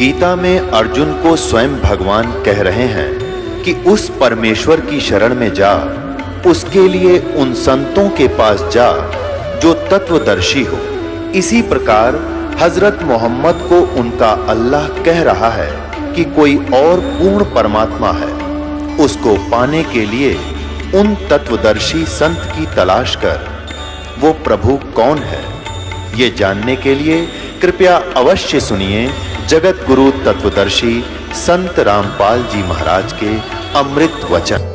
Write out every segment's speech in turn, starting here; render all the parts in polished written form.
गीता में अर्जुन को स्वयं भगवान कह रहे हैं कि उस परमेश्वर की शरण में जा, उसके लिए उन संतों के पास जा जो तत्वदर्शी हो। इसी प्रकार हजरत मोहम्मद को उनका अल्लाह कह रहा है कि कोई और पूर्ण परमात्मा है, उसको पाने के लिए उन तत्वदर्शी संत की तलाश कर। वो प्रभु कौन है, ये जानने के लिए कृपया अवश्य सुनिए जगत गुरु तत्वदर्शी संत रामपाल जी महाराज के अमृत वचन।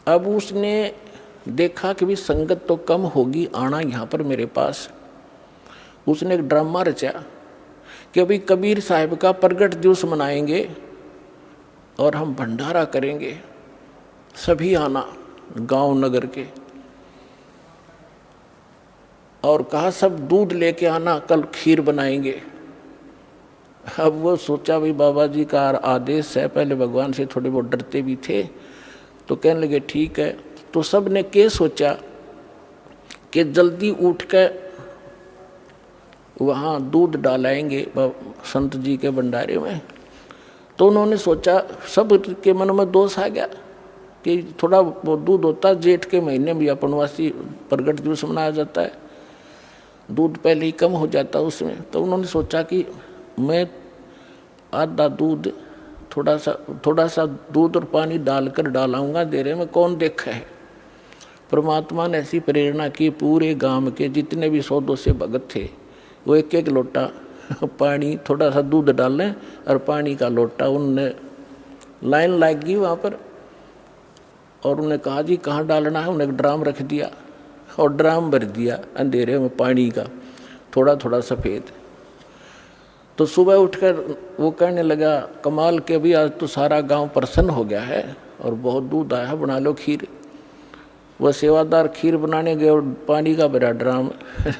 अब उसने देखा कि भी संगत तो कम होगी, आना यहाँ पर मेरे पास। उसने एक ड्रामा रचा कि अभी कबीर साहब का प्रगट दिवस मनाएंगे और हम भंडारा करेंगे, सभी आना गांव नगर के। और कहा सब दूध लेके आना, कल खीर बनाएंगे। अब वो सोचा भाई बाबा जी का आदेश है, पहले भगवान से थोड़े बहुत डरते भी थे, तो कहने लगे ठीक है। तो सब ने क्या सोचा कि जल्दी उठ कर वहाँ दूध डालाएंगे संत जी के भंडारे में। तो उन्होंने सोचा, सब के मन में दोष आ गया कि थोड़ा वो दूध होता, जेठ के महीने में अपनवासी प्रगट दिवस मनाया जाता है, दूध पहले ही कम हो जाता उसमें। तो उन्होंने सोचा कि मैं आधा दूध थोड़ा सा दूध और पानी डालकर डालाऊंगा देरे में, कौन देखा है। परमात्मा ने ऐसी प्रेरणा की, पूरे गांव के जितने भी 100-200 भगत थे वो एक एक लोटा पानी, थोड़ा सा दूध डालें और पानी का लोटा। उनने लाइन लगी वहाँ पर और उन्हें कहा जी कहाँ डालना है। उन्हें एक ड्राम रख दिया और ड्राम भर दिया अंधेरे में पानी का, थोड़ा थोड़ा सफ़ेद। तो सुबह उठकर वो कहने लगा कमाल के भी आज तो सारा गांव प्रसन्न हो गया है और बहुत दूध आया है, बना लो खीर। वह सेवादार खीर बनाने गए और पानी का भरा ड्राम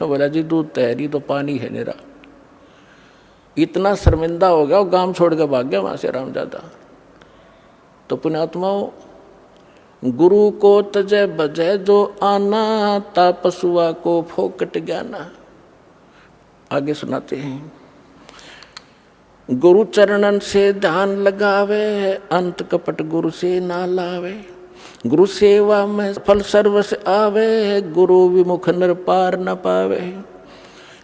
बोला जी दूध तैयारी तो पानी है मेरा। इतना शर्मिंदा हो गया, वो गांव छोड़ के भाग गया वहाँ से रामजादा। तो पुण्यात्माओं, गुरु को तजय बजय जो आना, तापसुआ को फोकट ज्ञाना। आगे सुनाते हैं, गुरु चरणन से ध्यान लगावे, अंत कपट गुरु से ना लावे। गुरु सेवा में फल सर्वस आवे, गुरु विमुख नर पार न पावे।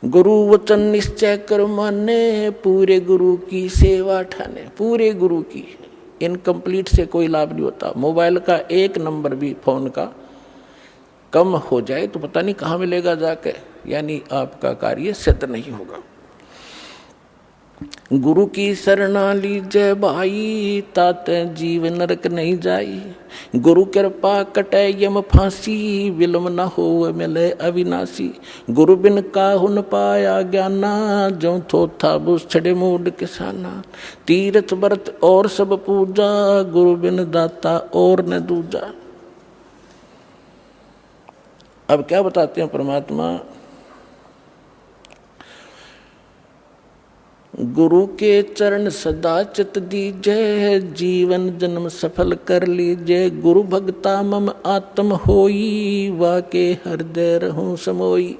गुरु वचन निश्चय कर माने, पूरे गुरु की सेवा ठाने। पूरे गुरु की, इनकम्प्लीट से कोई लाभ नहीं होता। मोबाइल का एक नंबर भी फोन का कम हो जाए तो पता नहीं कहाँ मिलेगा जाके, यानी आपका कार्य सिद्ध नहीं होगा। गुरु की शरणा लीजय भाई, ताते जीव नरक नहीं जाई। गुरु कृपा कटे यम फांसी, विलम न हो मिले अविनाशी। गुरु बिन काहु न पाया ज्ञाना, जो थो था बुझ छड़े मूड किसाना। तीर्थ व्रत और सब पूजा, गुरु बिन दाता और न दूजा। अब क्या बताते हैं परमात्मा, गुरु के चरण सदा चित दीजय, जीवन जन्म सफल कर लीजय। गुरु भक्ता मम आत्म होई, वाके हृदय रहूं समोई।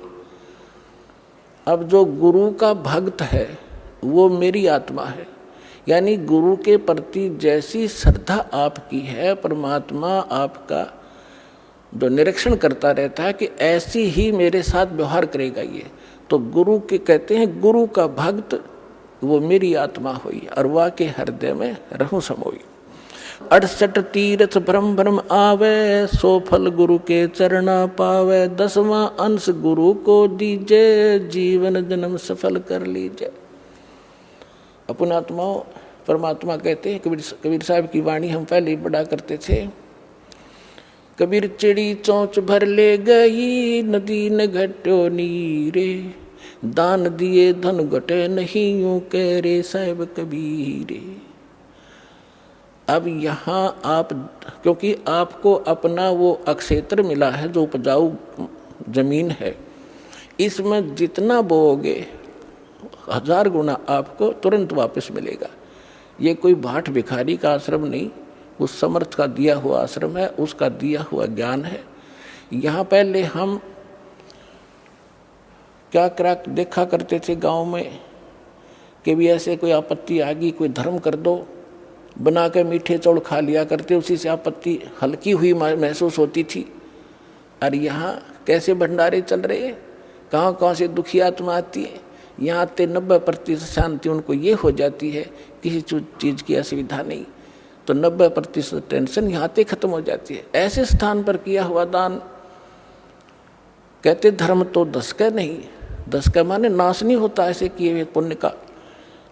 अब जो गुरु का भक्त है वो मेरी आत्मा है, यानी गुरु के प्रति जैसी श्रद्धा आपकी है, परमात्मा आपका जो निरीक्षण करता रहता है कि ऐसी ही मेरे साथ व्यवहार करेगा ये। तो गुरु के कहते हैं, गुरु का भक्त वो मेरी आत्मा हुई और वाह के हृदय में रहूं समोई। 68 तीर्थ भ्रम भ्रम आवे, 100 फल गुरु के चरणा पावे। 10वां अंश गुरु को दीजे, जीवन जन्म सफल कर लीजिए। अपने आत्माओं परमात्मा कहते हैं, कबीर साहब की वाणी हम पहले ही पढ़ा करते थे। कबीर चिड़ी चोंच भर ले गई, नदी न घटो नीरे, दान दिए धन घटे नहीं, यूं कह रे साहिब कबीरे। अब यहाँ आप, क्योंकि आपको अपना वो अक्षेत्र मिला है जो उपजाऊ जमीन है, इसमें जितना बोओगे 1000 गुना आपको तुरंत वापस मिलेगा। ये कोई भाट भिखारी का आश्रम नहीं, उस समर्थ का दिया हुआ आश्रम है, उसका दिया हुआ ज्ञान है। यहाँ पहले हम क्या देखा करते थे गांव में कि भी ऐसे कोई आपत्ति आ गई, कोई धर्म कर दो, बना के मीठे चौड़ खा लिया करते, उसी से आपत्ति हल्की हुई महसूस होती थी। और यहाँ कैसे भंडारे चल रहे हैं, कहाँ कहाँ से दुखी आत्मा आती है। यहाँ आते 90% शांति उनको ये हो जाती है, किसी चीज़ की असुविधा नहीं, तो 90% टेंशन यहाँ आते खत्म हो जाती है। ऐसे स्थान पर किया हुआ दान, कहते धर्म तो 10 का नहीं, 10 का माने नाश नहीं होता ऐसे किए हुए पुण्य का,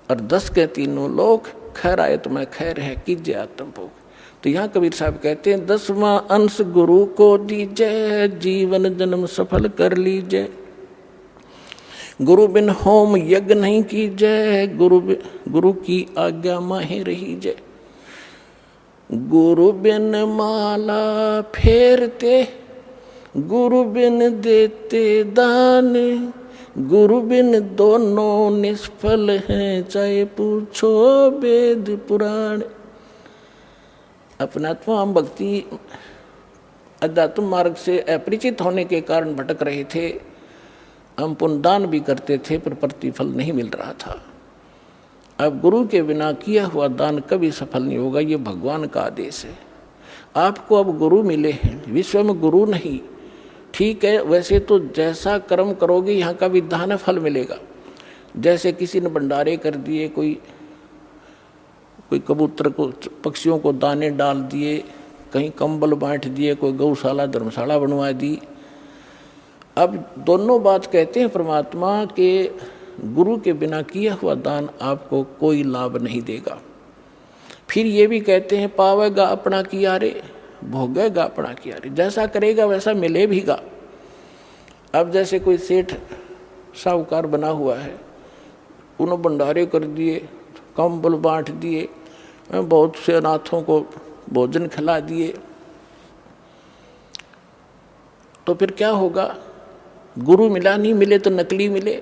और 10 के तीनों लोग खैर आए तो मैं खैर है कीजिए आत्मभोग। तो यहाँ कबीर साहब कहते हैं 10वां अंश गुरु को दीजिए, जीवन जन्म सफल कर लीजिए। गुरु बिन होम यज्ञ नहीं कीजिए, गुरु की आज्ञा माहे रहीजे। गुरु बिन माला फेरते, गुरु बिन देते दान, गुरु बिन दोनों निष्फल हैं, चाहे पूछो वेद पुराण। अपनात्मा हम भक्ति अध्यात्म मार्ग से अपरिचित होने के कारण भटक रहे थे। हम पुण्यदान भी करते थे पर प्रतिफल नहीं मिल रहा था। अब गुरु के बिना किया हुआ दान कभी सफल नहीं होगा, ये भगवान का आदेश है। आपको अब गुरु मिले हैं, विश्व में गुरु नहीं, ठीक है, वैसे तो जैसा कर्म करोगे यहाँ का विधान फल मिलेगा। जैसे किसी ने भंडारे कर दिए, कोई कबूतर को, पक्षियों को दाने डाल दिए, कहीं कंबल बांट दिए, कोई गौशाला धर्मशाला बनवा दी। अब दोनों बात कहते हैं परमात्मा के गुरु के बिना किया हुआ दान आपको कोई लाभ नहीं देगा। फिर ये भी कहते हैं पावेगा अपना किया रे, भोगेगा अपना किया रे, जैसा करेगा वैसा मिले भीगा। अब जैसे कोई सेठ साहूकार बना हुआ है, उन्होंने भंडारे कर दिए, कंबल बांट दिए, बहुत से अनाथों को भोजन खिला दिए, तो फिर क्या होगा? गुरु मिला नहीं, मिले तो नकली मिले,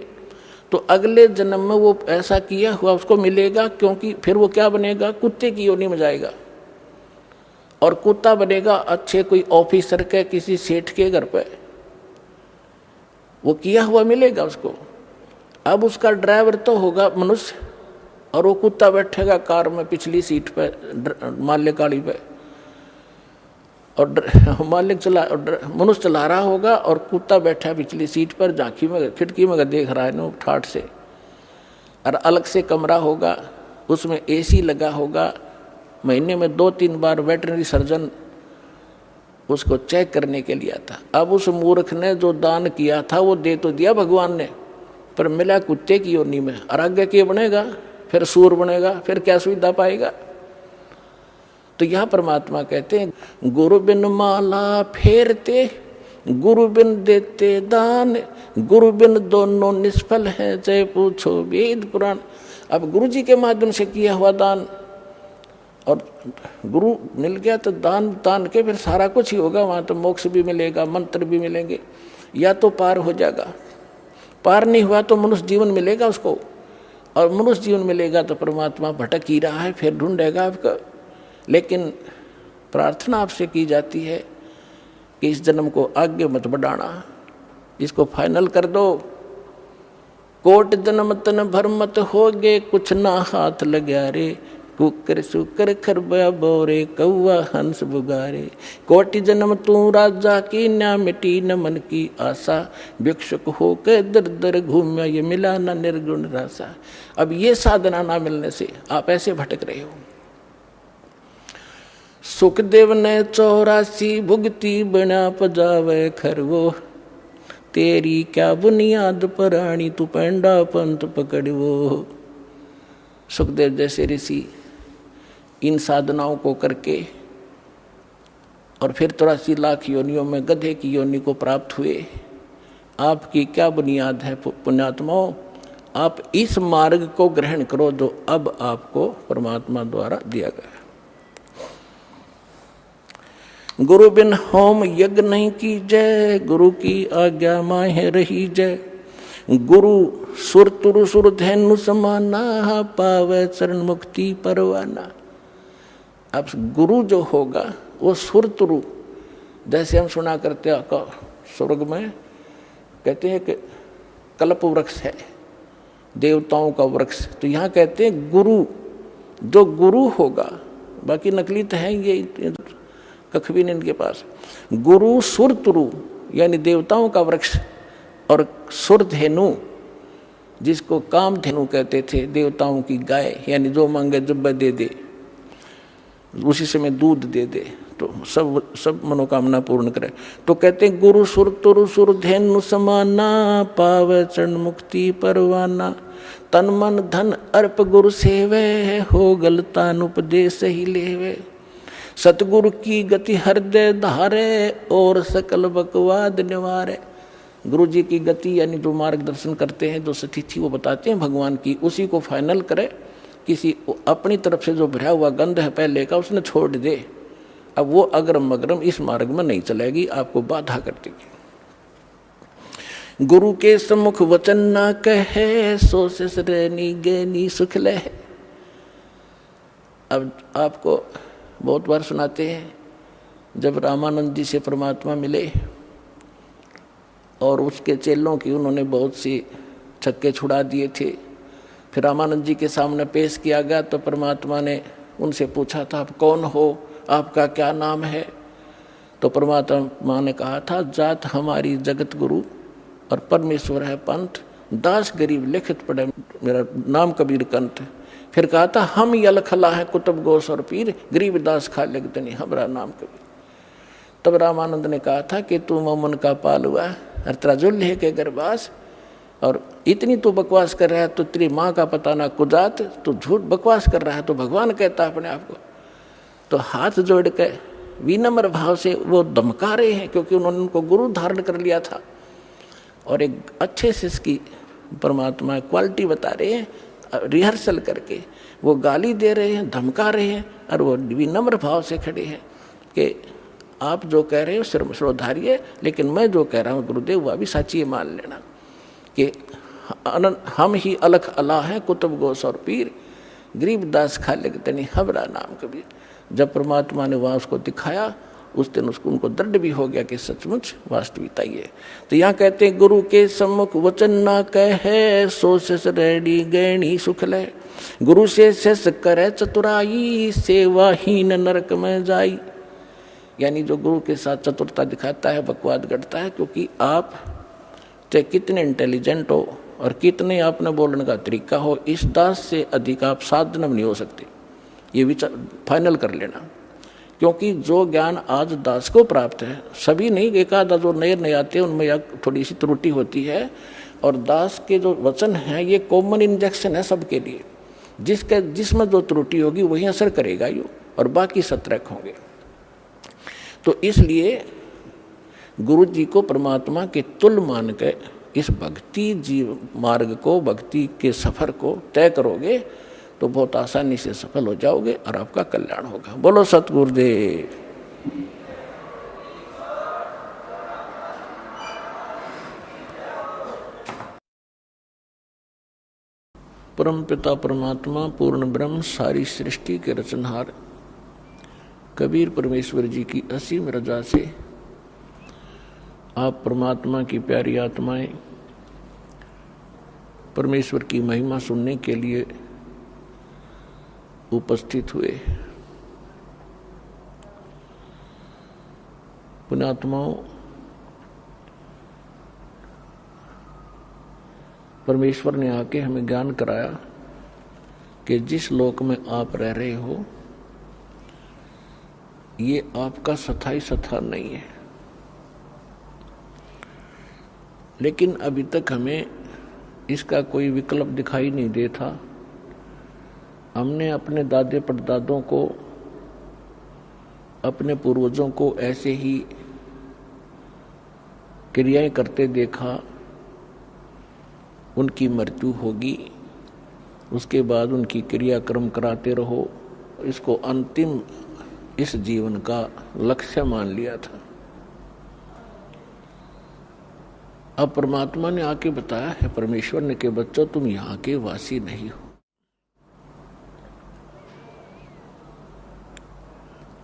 तो अगले जन्म में वो ऐसा किया हुआ उसको मिलेगा, क्योंकि फिर वो क्या बनेगा? कुत्ते की योनि में जाएगा, और कुत्ता बनेगा अच्छे कोई ऑफिसर के, किसी सेठ के घर पे, वो किया हुआ मिलेगा उसको। अब उसका ड्राइवर तो होगा मनुष्य, और वो कुत्ता बैठेगा कार में पिछली सीट पे, माल्य गाड़ी पे, और मालिक मनुष्य चला रहा होगा और कुत्ता बैठा पिछली सीट पर, झांकी में खिड़की में देख रहा है ना ठाठ से। और अलग से कमरा होगा, उसमें एसी लगा होगा, महीने में 2-3 बार वेटरनरी सर्जन उसको चेक करने के लिए आता। अब उस मूर्ख ने जो दान किया था वो दे तो दिया भगवान ने, पर मिला कुत्ते की योनि में, और आगे के बनेगा, फिर सूर बनेगा, फिर क्या सुविधा पाएगा? तो यहाँ परमात्मा कहते हैं गुरु बिन माला फेरते, गुरु बिन देते दान, गुरु बिन दोनों निष्फल हैं, चाहे पूछो वेद पुराण। अब गुरु जी के माध्यम से किया हुआ दान, और गुरु मिल गया तो दान के फिर सारा कुछ ही होगा। वहाँ तो मोक्ष भी मिलेगा, मंत्र भी मिलेंगे, या तो पार हो जाएगा। पार नहीं हुआ तो मनुष्य जीवन मिलेगा उसको, और मनुष्य जीवन मिलेगा तो परमात्मा भटक ही रहा है, फिर ढूंढेगा आपका। लेकिन प्रार्थना आपसे की जाती है कि इस जन्म को आगे मत बढ़ाना, इसको फाइनल कर दो। कोट जन्म तन भर मत होगे, कुछ ना हाथ लगा रे, कुकर सुकर खरबा बोरे, कौआ हंस बुगारे। कोटि जन्म तू राजा की, ना मिटी न मन की आशा, भिक्षुक हो के दर दर घूमिया, ये मिला ना निर्गुण रासा। अब ये साधना ना मिलने से आप ऐसे भटक रहे हो। सुखदेव ने 84 भुगती बना पजावे खरवो, तेरी क्या बुनियाद पराणी तू पेंडा पंथ पकड़वो। सुखदेव जैसे ऋषि इन साधनाओं को करके और फिर 83 लाख योनियों में गधे की योनि को प्राप्त हुए। आपकी क्या बुनियाद है पुण्यात्माओं, आप इस मार्ग को ग्रहण करो जो अब आपको परमात्मा द्वारा दिया गया। गुरु बिन होम यज्ञ नहीं की जय, गुरु की आज्ञा माहे रही जय। गुरु सुर तुरु सुर धैनु समाना, पावे चरण मुक्ति परवाना। अब गुरु जो होगा वो सुर तुरु, जैसे हम सुना करते हैं स्वर्ग में कहते हैं कि कल्प वृक्ष है, देवताओं का वृक्ष, तो यहाँ कहते हैं गुरु, जो गुरु होगा, बाकी नकली तो है ये कख भी नहीं इनके पास। गुरु सुर तुरु यानी देवताओं का वृक्ष, और सुर धेनु जिसको काम धेनु कहते थे, देवताओं की गाय, यानी जो मांगे जब दे दे, उसी समय दूध दे दे तो सब मनोकामना पूर्ण करे। तो कहते हैं गुरु सुर तुरु सुर धेनु समाना, पावे चरण मुक्ति परवाना। तन मन धन अर्प गुरु सेवे, हो गलतान उपदेश ही लेवे। सतगुरु की गति हृदय धारे, और सकल बकवाद निवारे। गुरु जी की गति यानी जो मार्गदर्शन करते हैं, जो सतिथि वो बताते हैं भगवान की, उसी को फाइनल करे। किसी अपनी तरफ से जो भरा हुआ गंध है पहले का उसने छोड़ दे, अब वो अग्रम अग्रम इस मार्ग में नहीं चलेगी, आपको बाधा कर देगी। गुरु के सम्मुख वचन ना कहे, सो से श्रेणी गैनी सुख ले। अब आपको बहुत बार सुनाते हैं, जब रामानंद जी से परमात्मा मिले और उसके चेलों की उन्होंने बहुत सी छक्के छुड़ा दिए थे, फिर रामानंद जी के सामने पेश किया गया तो परमात्मा ने उनसे पूछा था, आप कौन हो, आपका क्या नाम है? तो परमात्मा ने कहा था, जात हमारी जगत गुरु और परमेश्वर है पंथ, दास गरीब लिखित पढ़े मेरा नाम कबीर कंठ। फिर कहा था, हम यलखला है कुतुब गोस और पीर, गरीब दास खा लगतनी हमारा नाम कबीर। तब रामानंद ने कहा था कि तू मोमन का पाल हुआ और तेरा जुल्हे के गर्भास, और इतनी तू बकवास कर रहा है तो तेरी माँ का पता ना कुजात, तू झूठ बकवास कर रहा है तो भगवान कहता अपने आप को। तो हाथ जोड़ के विनम्र भाव से वो धमका रहे हैं, क्योंकि उन्होंने उनको गुरु धारण कर लिया था और एक अच्छे से इसकी परमात्मा क्वालिटी बता रहे हैं, रिहर्सल करके वो गाली दे रहे हैं, धमका रहे हैं, और वो विनम्र भाव से खड़े हैं कि आप जो कह रहे हो श्रोधारिये, लेकिन मैं जो कह रहा हूँ गुरुदेव वह भी सच्ची मान लेना कि हम ही अलख अला हैं कुतुब गोस और पीर, गरीब दास खा लगतनी हमारा नाम कबीर। जब परमात्मा ने वहाँ उसको दिखाया, उस दिन उसको उनको दृढ़ भी हो गया कि सचमुच वास्तविकता ही है। तो यहाँ कहते हैं, गुरु के सम्मुख वचन ना कहे, सो शेष रेडी गैणी सुख ले। गुरु से शेष करे चतुराई, सेवाहीन नरक में जाई। यानी जो गुरु के साथ चतुरता दिखाता है, बकवाद गढ़ता है, क्योंकि आप चाहे कितने इंटेलिजेंट हो और कितने आपने बोलने का तरीका हो, इस दास से अधिक आप साधन नहीं हो सकते, ये विचार फाइनल कर लेना। क्योंकि जो ज्ञान आज दास को प्राप्त है, सभी नहीं, एक आधा जो नए नए आते हैं उनमें थोड़ी सी त्रुटि होती है, और दास के जो वचन हैं ये कॉमन इंजेक्शन है सबके लिए, जिसमें जो त्रुटि होगी वही असर करेगा यो, और बाकी सतर्क होंगे। तो इसलिए गुरु जी को परमात्मा के तुल्य मान के इस भक्ति जीव मार्ग को, भक्ति के सफर को तय करोगे तो बहुत आसानी से सफल हो जाओगे और आपका कल्याण होगा। बोलो सतगुरुदेव। परम पिता परमात्मा पूर्ण ब्रह्म सारी सृष्टि के रचनहार कबीर परमेश्वर जी की असीम रजा से आप परमात्मा की प्यारी आत्माएं परमेश्वर की महिमा सुनने के लिए उपस्थित हुए। पुण्यात्माओं, परमेश्वर ने आके हमें ज्ञान कराया कि जिस लोक में आप रह रहे हो ये आपका स्थायी स्थान नहीं है। लेकिन अभी तक हमें इसका कोई विकल्प दिखाई नहीं देता। हमने अपने दादे परदादों को, अपने पूर्वजों को ऐसे ही क्रियाएं करते देखा। उनकी मृत्यु होगी, उसके बाद उनकी क्रियाक्रम कराते रहो, इसको अंतिम इस जीवन का लक्ष्य मान लिया था। अब परमात्मा ने आके बताया है, परमेश्वर ने, कि बच्चों तुम यहाँ के वासी नहीं हो,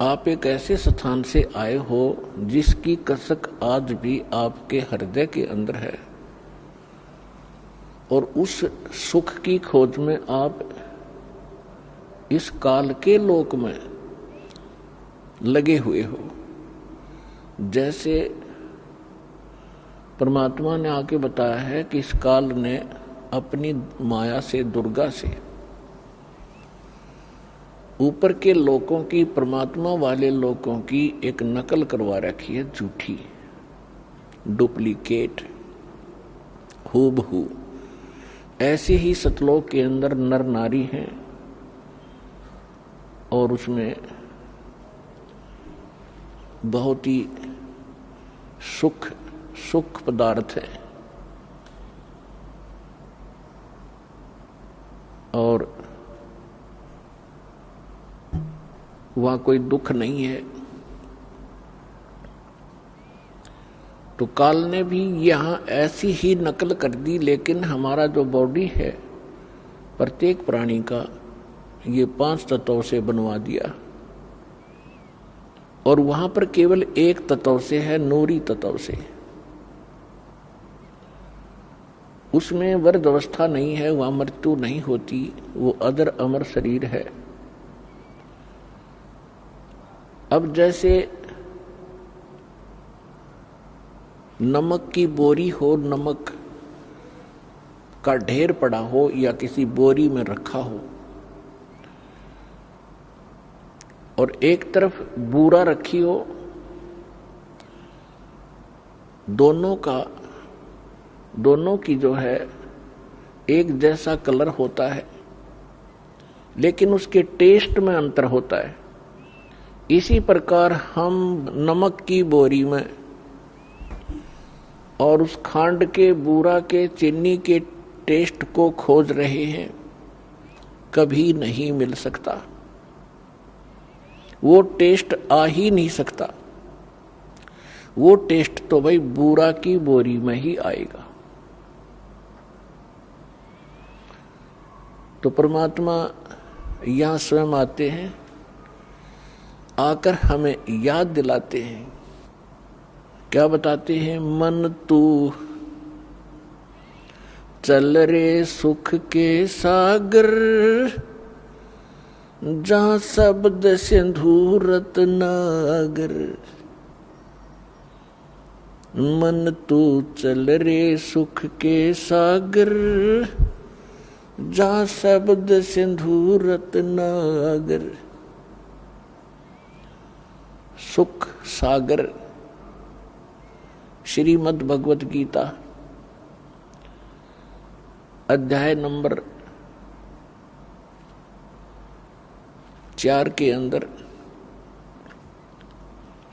आप एक ऐसे स्थान से आए हो जिसकी कसक आज भी आपके हृदय के अंदर है, और उस सुख की खोज में आप इस काल के लोक में लगे हुए हो। जैसे परमात्मा ने आके बताया है कि इस काल ने अपनी माया से, दुर्गा से, ऊपर के लोकों की, परमात्मा वाले लोकों की एक नकल करवा रखी है, झूठी, डुप्लीकेट, हूबहू। ऐसे ही सतलोक के अंदर नर नारी हैं और उसमें बहुत ही सुख पदार्थ है और वहाँ कोई दुख नहीं है। तो काल ने भी यहाँ ऐसी ही नकल कर दी, लेकिन हमारा जो बॉडी है प्रत्येक प्राणी का, ये 5 तत्वों से बनवा दिया, और वहां पर केवल एक तत्व से है, नूरी तत्व से। उसमें वृद्ध अवस्था नहीं है, वहां मृत्यु नहीं होती, वो अदर अमर शरीर है। अब जैसे नमक की बोरी हो, नमक का ढेर पड़ा हो या किसी बोरी में रखा हो, और एक तरफ बूरा रखी हो, दोनों की जो है एक जैसा कलर होता है, लेकिन उसके टेस्ट में अंतर होता है। इसी प्रकार हम नमक की बोरी में और उस खांड के, बूरा के, चीनी के टेस्ट को खोज रहे हैं, कभी नहीं मिल सकता। वो टेस्ट आ ही नहीं सकता। वो टेस्ट तो भाई बूरा की बोरी में ही आएगा। तो परमात्मा यहां स्वयं आते हैं, आकर हमें याद दिलाते हैं। क्या बताते हैं? मन तू चल रे सुख के सागर, जहां शब्द सिंधु रत्नागर। मन तू चल रे सुख के सागर, जहां शब्द सिंधु रत्नागर। सुख सागर, श्रीमद् भगवत गीता अध्याय नंबर 4 के अंदर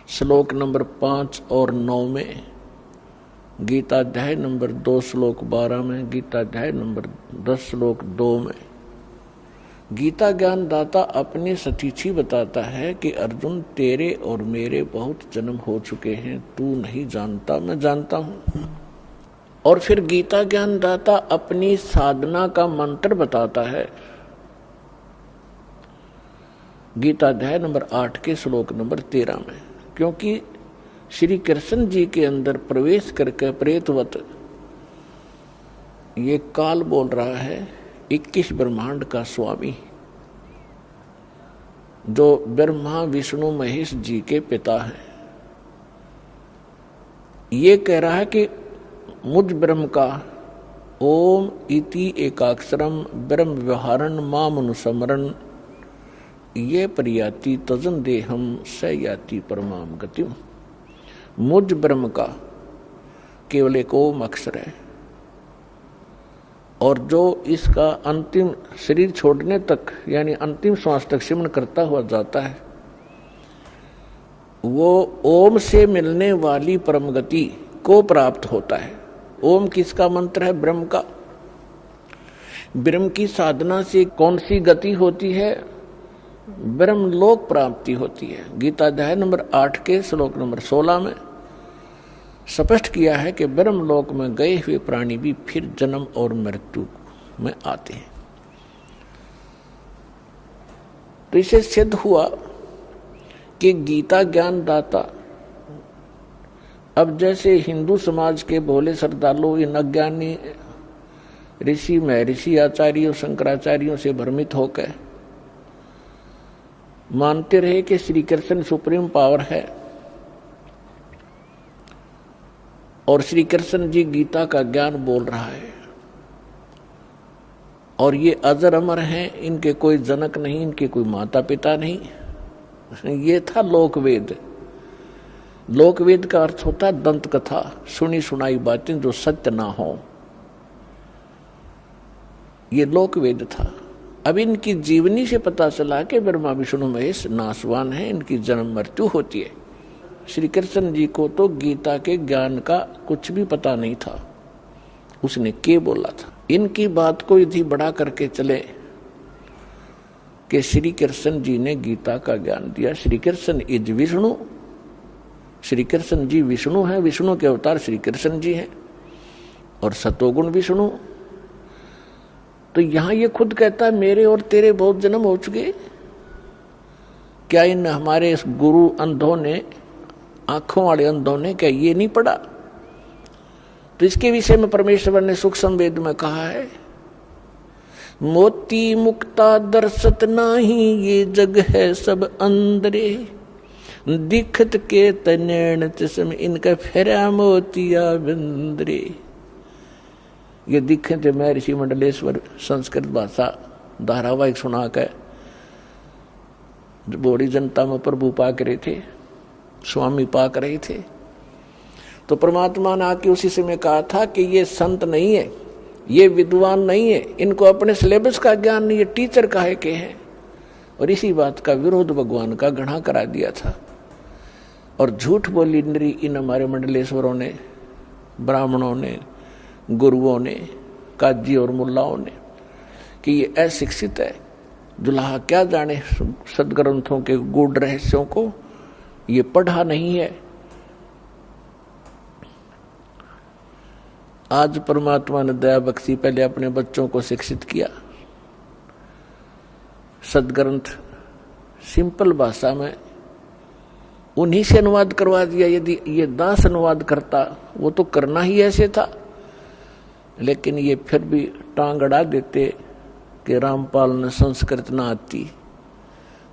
श्लोक नंबर 5 और 9 में, गीता अध्याय नंबर 2 श्लोक 12 में, गीता अध्याय नंबर 10 श्लोक 2 में गीता ज्ञान दाता अपनी सतीथि बताता है कि अर्जुन, तेरे और मेरे बहुत जन्म हो चुके हैं, तू नहीं जानता, मैं जानता हूं। और फिर गीता ज्ञान दाता अपनी साधना का मंत्र बताता है, गीता अध्याय नंबर 8 के श्लोक नंबर 13 में। क्योंकि श्री कृष्ण जी के अंदर प्रवेश करके प्रेतवत ये काल बोल रहा है, 21 ब्रह्मांड का स्वामी, जो ब्रह्मा विष्णु महेश जी के पिता हैं, ये कह रहा है कि मुझ ब्रह्म का ओम इति एकाक्षरम ब्रह्म व्यवहारन माम अनुस्मरण ये प्रयाति तजन देहम स याति परमाम गतिम। मुझ ब्रह्म का केवल एक ओम अक्षर है, और जो इसका अंतिम शरीर छोड़ने तक यानी अंतिम श्वास तक सिमरण करता हुआ जाता है, वो ओम से मिलने वाली परम गति को प्राप्त होता है। ओम किसका मंत्र है? ब्रह्म का। ब्रह्म की साधना से कौन सी गति होती है? ब्रह्म लोक प्राप्ति होती है। गीता अध्याय नंबर 8 के श्लोक नंबर 16 में स्पष्ट किया है कि ब्रह्म लोक में गए हुए प्राणी भी फिर जन्म और मृत्यु में आते हैं। तो इसे सिद्ध हुआ कि गीता ज्ञान दाता, अब जैसे हिंदू समाज के भोले श्रद्धालु इन अज्ञानी ऋषि महर्षि आचार्यों शंकराचार्यों से भ्रमित होकर मानते रहे कि श्री कृष्ण सुप्रीम पावर है और श्री कृष्ण जी गीता का ज्ञान बोल रहा है और ये अजर अमर हैं, इनके कोई जनक नहीं, इनके कोई माता पिता नहीं। ये था लोकवेद। लोकवेद का अर्थ होता है दंत कथा, सुनी सुनाई बातें जो सत्य ना हो। ये लोकवेद था। अब इनकी जीवनी से पता चला कि ब्रह्मा विष्णु महेश नासवान है, इनकी जन्म मृत्यु होती है। श्री कृष्ण जी को तो गीता के ज्ञान का कुछ भी पता नहीं था, उसने क्या बोला था। इनकी बात को यदि बड़ा करके चले कि श्री कृष्ण जी ने गीता का ज्ञान दिया। श्री कृष्ण इज विष्णु, श्री कृष्ण जी विष्णु हैं, विष्णु के अवतार श्री कृष्ण जी हैं और सतोगुण विष्णु। तो यहां ये खुद कहता है मेरे और तेरे बहुत जन्म हो चुके। क्या इन हमारे इस गुरु अंधों ने, आंखों वाले अंधों ने क्या ये नहीं पढ़ा? तो इसके विषय में परमेश्वर ने सूक्ष्म वेद में कहा है, मोती मुक्ता दर्शत नाही, ये जग है सब अंदरे, दिखत के तनैण तिसम, इनका फेरा मोतिया बिंदरे। ये दिखे थे महर्षि मंडलेश्वर संस्कृत भाषा धारावाहिक सुना कर बड़ी जनता में प्रभु पाक रहे थे, स्वामी पाक रहे थे। तो परमात्मा ने आके उसी समय कहा था कि ये संत नहीं है, ये विद्वान नहीं है, इनको अपने सिलेबस का ज्ञान नहीं है, टीचर काहे के हैं। और इसी बात का विरोध भगवान का घृणा करा दिया था और झूठ बोली इन हमारे मंडलेश्वरों ने, ब्राह्मणों ने, गुरुओं ने, काजी और मुल्लाओं ने कि ये अशिक्षित है, दुल्हा क्या जाने सदग्रंथों के गूढ़ रहस्यों को, ये पढ़ा नहीं है। आज परमात्मा ने दया बख्शी, पहले अपने बच्चों को शिक्षित किया, सदग्रंथ सिंपल भाषा में उन्हीं से अनुवाद करवा दिया। यदि ये दास अनुवाद करता, वो तो करना ही ऐसे था, लेकिन ये फिर भी टांग अड़ा देते कि रामपाल ने संस्कृत ना आती।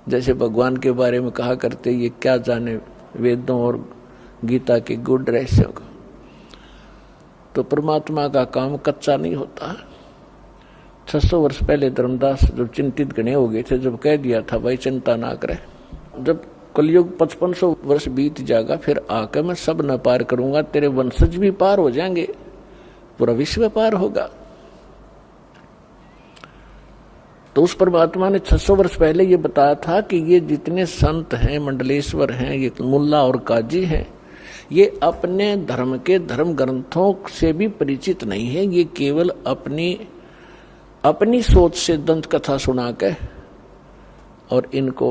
जैसे भगवान के बारे में कहा करते, ये क्या जाने वेदों और गीता के गूढ़ रहस्यों का। तो परमात्मा का काम कच्चा नहीं होता। 600 वर्ष पहले धर्मदास जब चिंतित गणे हो गए थे, जब कह दिया था भाई चिंता ना करे, जब कलयुग 5500 वर्ष बीत जाएगा फिर आकर मैं सब न पार करूंगा, तेरे वंशज भी पार हो जाएंगे, पूरा विश्व पार होगा। तो उस परमात्मा ने 600 वर्ष पहले ये बताया था कि ये जितने संत हैं, मंडलेश्वर हैं, ये मुल्ला और काजी हैं, ये अपने धर्म के धर्म ग्रंथों से भी परिचित नहीं है। ये केवल अपनी सोच से दंत कथा सुना के और इनको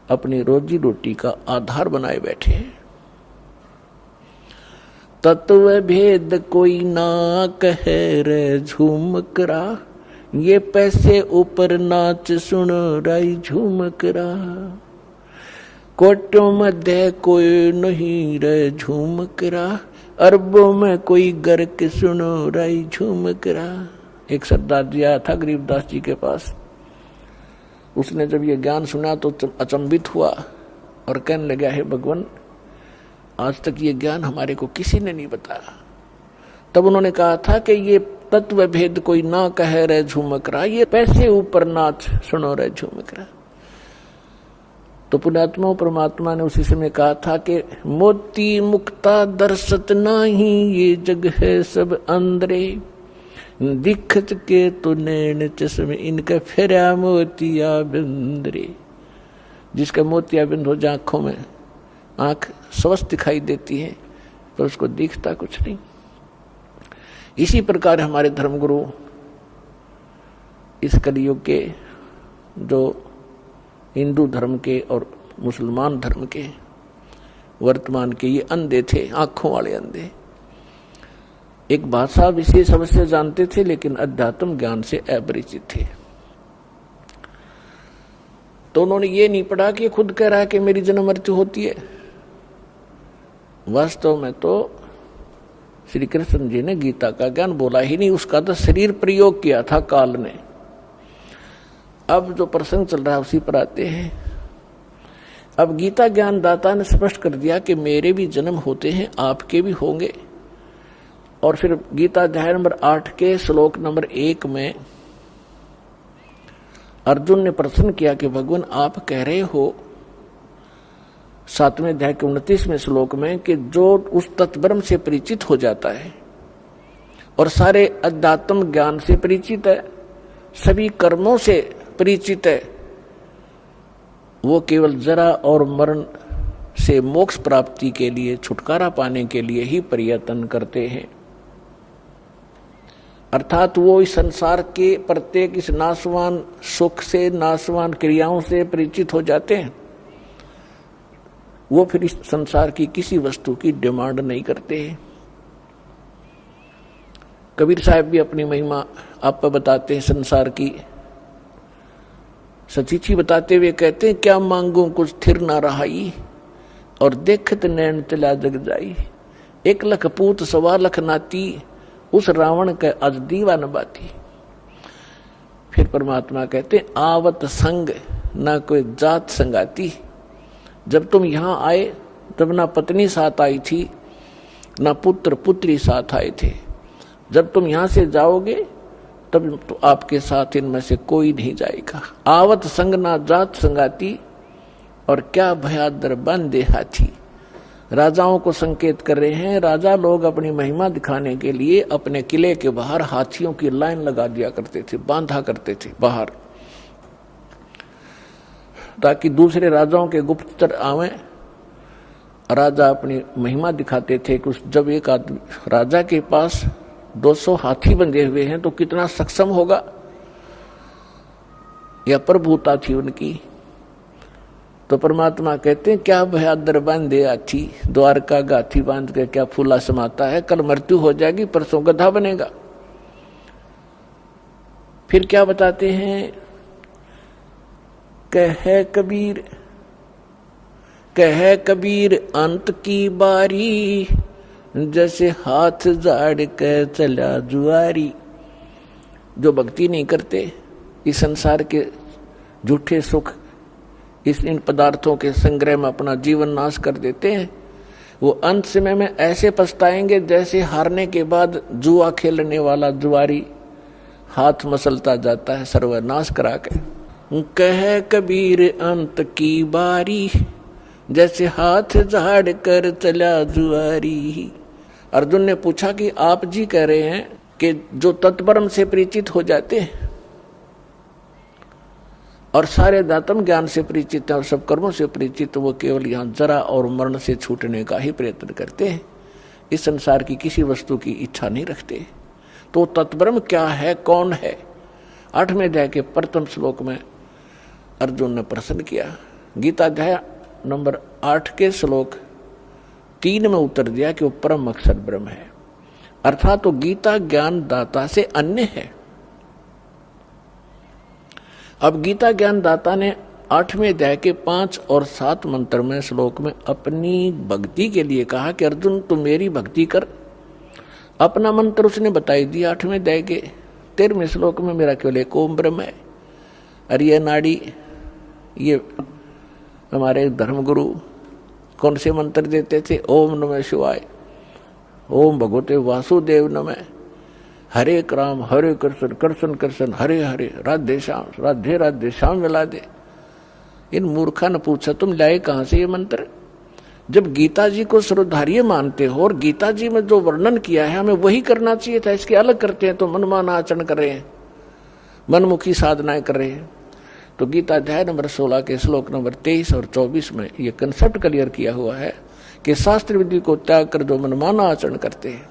अपनी रोजी रोटी का आधार बनाए बैठे हैं। तत्व भेद कोई ना कहे रे झूमकरा, ये पैसे ऊपर नाच सुन राई झूमकरा, कोटों मध्य कोई नहीं रे झूमकरा, अरबों में कोई गर्क सुनो राई झूमकरा। एक सरदार जी आया था गरीबदास जी के पास, उसने जब ये ज्ञान सुना तो अचंभित हुआ और कहने लगा, हे भगवान, आज तक ये ज्ञान हमारे को किसी ने नहीं बताया। तब उन्होंने कहा था कि ये तत्व भेद कोई ना कहे रे झूमकरा, ये पैसे ऊपर नाच सुनो रे झूमकरा। तो पुण्यात्मा परमात्मा ने उसी समय कहा था कि मोती मुक्ता दर्शत नाही, ये जग है सब अंदरे, दिखत के तो नैन चश्मे, इनका फेरा मोतिया बिंदरे। जिसका मोतिया बिंद हो जाए आंखों में, आंख स्वस्थ दिखाई देती है पर उसको दिखता कुछ नहीं। इसी प्रकार हमारे धर्मगुरु इस कलयुग के, जो हिंदू धर्म के और मुसलमान धर्म के वर्तमान के, ये अंधे थे, आंखों वाले अंधे। एक भाषा विशेष अवश्य जानते थे लेकिन अध्यात्म ज्ञान से अपरिचित थे। तो उन्होंने ये नहीं पढ़ा कि खुद कह रहा है कि मेरी जन्म मृत्यु होती है। वास्तव में तो श्री कृष्ण जी ने गीता का ज्ञान बोला ही नहीं, उसका तो शरीर प्रयोग किया था काल ने। अब जो प्रसंग चल रहा है उसी पर आते हैं। अब गीता ज्ञान दाता ने स्पष्ट कर दिया कि मेरे भी जन्म होते हैं, आपके भी होंगे। और फिर गीता अध्याय नंबर 8 के श्लोक नंबर 1 में अर्जुन ने प्रश्न किया कि भगवान आप कह रहे हो 7वें अध्याय के 29वें श्लोक में कि जो उस तत्ब्रह्म से परिचित हो जाता है और सारे अध्यात्म ज्ञान से परिचित है, सभी कर्मों से परिचित है, वो केवल जरा और मरण से मोक्ष प्राप्ति के लिए, छुटकारा पाने के लिए ही प्रयत्न करते हैं। अर्थात वो इस संसार के प्रत्येक इस नाशवान सुख से, नाशवान क्रियाओं से परिचित हो जाते हैं। वो फिर इस संसार की किसी वस्तु की डिमांड नहीं करते हैं। कबीर साहब भी अपनी महिमा आप बताते हैं संसार की, सचीची बताते हुए कहते हैं, क्या मांगू कुछ थिर ना रहाई, और देखत नैन चला जग जाई, 1 लख पूत 1.25 लाख नाती, उस रावण के अज दीवा न बाती। फिर परमात्मा कहते हैं, आवत संग ना कोई जात संगाती। जब तुम यहां आए तब ना पत्नी साथ आई थी, ना पुत्र पुत्री साथ आए थे। जब तुम यहां से जाओगे तब तो आपके साथ इनमें से कोई नहीं जाएगा। आवत संग ना जात संगाती, और क्या भयादर बांधे हाथी। राजाओं को संकेत कर रहे हैं। राजा लोग अपनी महिमा दिखाने के लिए अपने किले के बाहर हाथियों की लाइन लगा दिया करते थे, बांधा करते थे बाहर, ताकि दूसरे राजाओं के गुप्तचर आवें। राजा अपनी महिमा दिखाते थे कि जब एक आदमी राजा के पास 200 हाथी बंधे हुए हैं तो कितना सक्षम होगा। यह प्रभुता थी उनकी। तो परमात्मा कहते हैं, क्या भयादर बांधे हाथी, द्वारका गाथी बांध के क्या फूला समाता है। कल मृत्यु हो जाएगी, परसों गधा बनेगा। फिर क्या बताते हैं, कहे कबीर अंत की बारी, जैसे हाथ झाड़ कर चला जुआरी। जो भक्ति नहीं करते, इस संसार के झूठे सुख, इन पदार्थों के संग्रह में अपना जीवन नाश कर देते हैं, वो अंत समय में ऐसे पछताएंगे जैसे हारने के बाद जुआ खेलने वाला जुआरी हाथ मसलता जाता है सर्वनाश करा के। कहे कबीर अंत की बारी, जैसे हाथ झाड़ कर चला जुआरी। अर्जुन ने पूछा कि आप जी कह रहे हैं कि जो तत्परम से परिचित हो जाते हैं और सारे दातम ज्ञान से परिचित है और सब कर्मों से परिचित, वो केवल यहाँ जरा और मरण से छूटने का ही प्रयत्न करते हैं, इस संसार की किसी वस्तु की इच्छा नहीं रखते। तो तत्ब्रह्म क्या है, कौन है? 8वें अध्याय के प्रथम श्लोक में अर्जुन ने प्रश्न किया। गीता अध्याय नंबर 8 के श्लोक 3 में उत्तर दिया कि वो परम अक्षर ब्रह्म है। अर्थात तो गीता ज्ञान दाता से अन्य है। अब गीता ज्ञान दाता ने 8वें अध्याय के 5 और 7 मंत्र में श्लोक में अपनी भक्ति के लिए कहा कि अर्जुन तुम मेरी भक्ति कर। अपना मंत्र उसने बताई दिया 8वें अध्याय के 13वें श्लोक में, मेरा केवल एक ओम ब्रह्म है। और ये नाड़ी, ये हमारे धर्मगुरु कौन से मंत्र देते थे? ओम नमः शिवाय, ओम भगवते वासुदेव नमः, हरे राम हरे कृष्ण कृष्ण कृष्ण हरे हरे, राधे श्याम राधे राधे श्याम मिला दे। इन मूर्खा ने पूछा तुम लाए कहां से ये मंत्र? जब गीता जी को सर्वधार्य मानते हो और गीता जी में जो वर्णन किया है हमें वही करना चाहिए था, इसके अलग करते हैं तो मनमाना आचरण कर रहे हैं, मनमुखी साधनाएं कर रहे हैं। तो गीता अध्याय नंबर 16 के श्लोक नंबर 23 और 24 में ये कंसेप्ट क्लियर किया हुआ है कि शास्त्र विधि को त्याग कर जो मनमाना आचरण करते हैं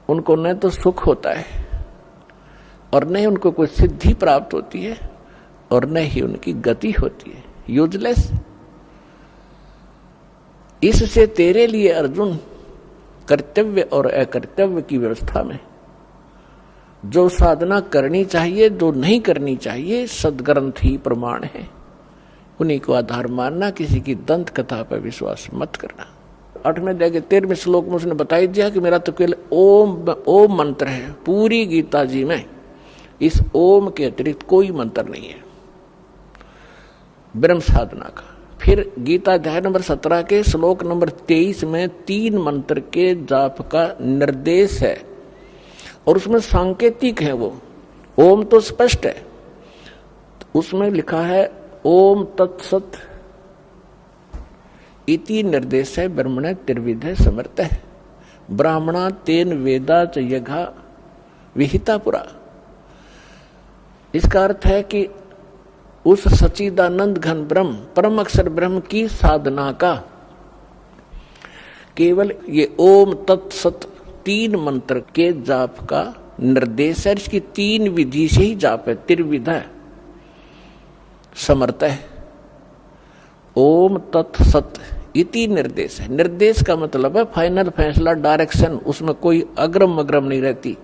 उनको न तो सुख होता है और न ही उनको कोई सिद्धि प्राप्त होती है और न ही उनकी गति होती है, यूजलेस। इससे तेरे लिए अर्जुन कर्तव्य और अकर्तव्य की व्यवस्था में जो साधना करनी चाहिए जो नहीं करनी चाहिए सदग्रंथ ही प्रमाण है, उन्हीं को आधार मानना, किसी की दंत कथा पर विश्वास मत करना। 8वें अध्याय के 13वें श्लोक में उसने बता दिया कि मेरा तो केवल ओम मंत्र है। पूरी गीता जी में इस ओम के अतिरिक्त कोई मंत्र नहीं है ब्रह्म साधना का। फिर गीता अध्याय नंबर 17 के श्लोक नंबर 23 में 3 मंत्र के जाप का निर्देश है और उसमें सांकेतिक है। वो ओम तो स्पष्ट है, उसमें लिखा है ओम तत्सत इति निर्देश है ब्रह्मण त्रिविध समर्थ है ब्राह्मणा तेन वेदा च यज्ञा विहिता पुरा। इसका अर्थ है कि उस सच्चिदानंद घन ब्रह्म परम अक्षर ब्रह्म की साधना का केवल ये ओम तत्सत 3 मंत्र के जाप का निर्देश है। इसकी 3 विधि से ही जाप है, त्रिविध है, समर्थ है। ओम तत्सत इति निर्देश है। निर्देश का मतलब है फाइनल फैसला, डायरेक्शन, उसमें कोई अग्रम मग्रम नहीं रहती।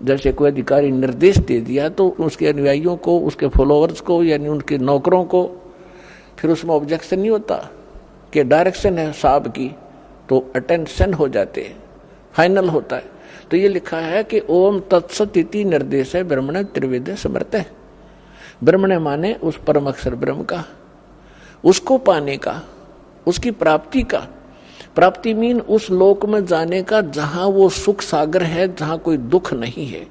जैसे कोई अधिकारी निर्देश दे दिया तो उसके अनुयायियों को, उसके फॉलोअर्स को, यानी उनके नौकरों को फिर उसमें ऑब्जेक्शन नहीं होता कि डायरेक्शन है साहब की, तो अटेंशन हो जाते हैं, फाइनल होता है। तो ये लिखा है कि ओम तत्सत इति निर्देश है ब्रह्मण त्रिविध समर्थ है। ब्रह्मण माने उस परम अक्षर ब्रह्म का, उसको पाने का, उसकी प्राप्ति का। प्राप्ति मीन उस लोक में जाने का जहां वो सुख सागर है, जहां कोई दुख नहीं है,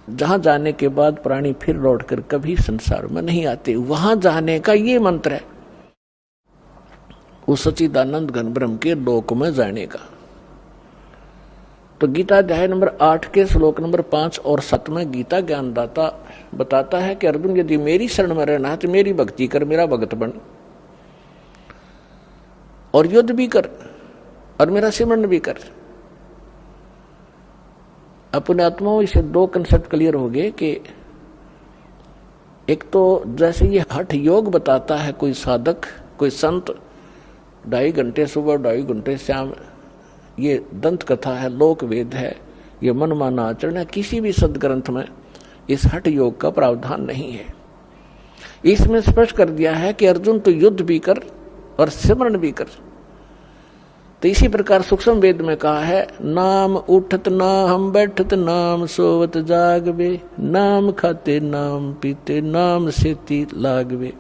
जहां जाने के बाद प्राणी फिर लौटकर कभी संसार में नहीं आते, वहां जाने का ये मंत्र है, उस सच्चिदानंद घन ब्रह्म के लोक में जाने का। तो गीता अध्याय नंबर 8 के श्लोक नंबर 5 और 7 में गीता ज्ञानदाता बताता है कि अर्जुन यदि मेरी शरण में रहना है तो मेरी भक्ति कर, मेरा भक्त बन और युद्ध भी कर और मेरा सिमरन भी कर। अपने आत्माओं इसे 2 कंसेप्ट क्लियर हो गए कि एक तो जैसे ये हठ योग बताता है कोई साधक, कोई संत, 2.5 घंटे सुबह 2.5 घंटे शाम, ये दंत कथा है, लोक वेद है, ये मनमाना आचरण है। किसी भी सदग्रंथ में इस हठ योग का प्रावधान नहीं है। इसमें स्पष्ट कर दिया है कि अर्जुन तो युद्ध भी कर और सिमरन भी कर। तो इसी प्रकार सूक्ष्म वेद में कहा है नाम उठत ना हम बैठत नाम सोवत जागवे नाम खाते नाम पीते नाम सेती लागवे।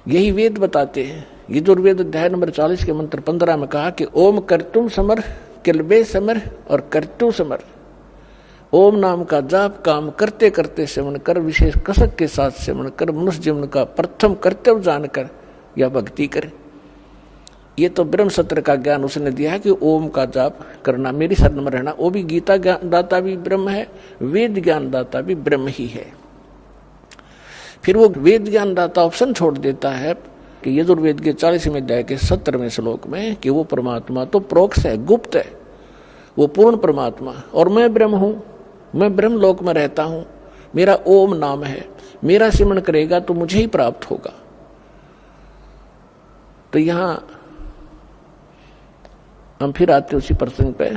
यही वेद बताते हैं। यजुर्वेद अध्याय नंबर 40 के मंत्र 15 में कहा कि ओम कर्तुम समर किलबे समर और कर्तु समर। ओम नाम का जाप काम करते करते सेवन कर, विशेष कसक के साथ सेवन कर, मनुष्य जीवन का प्रथम कर्तव्य जानकर या भक्ति कर। ये तो ब्रह्म सत्र का ज्ञान उसने दिया है कि ओम का जाप करना, मेरी शरण में रहना। वो भी गीता ज्ञान दाता भी ब्रह्म है, वेद ज्ञान दाता भी ब्रह्म ही है। फिर वो वेद ज्ञान दाता ऑप्शन छोड़ देता है कि यजुर्वेद के 40वें अध्याय के 17वें श्लोक में कि वो परमात्मा तो प्रोक्ष है, गुप्त है, वो पूर्ण परमात्मा, और मैं ब्रह्म हूं, मैं ब्रह्म लोक में रहता हूं, मेरा ओम नाम है, मेरा सिमरन करेगा तो मुझे ही प्राप्त होगा। तो यहां हम फिर आते उसी प्रसंग पे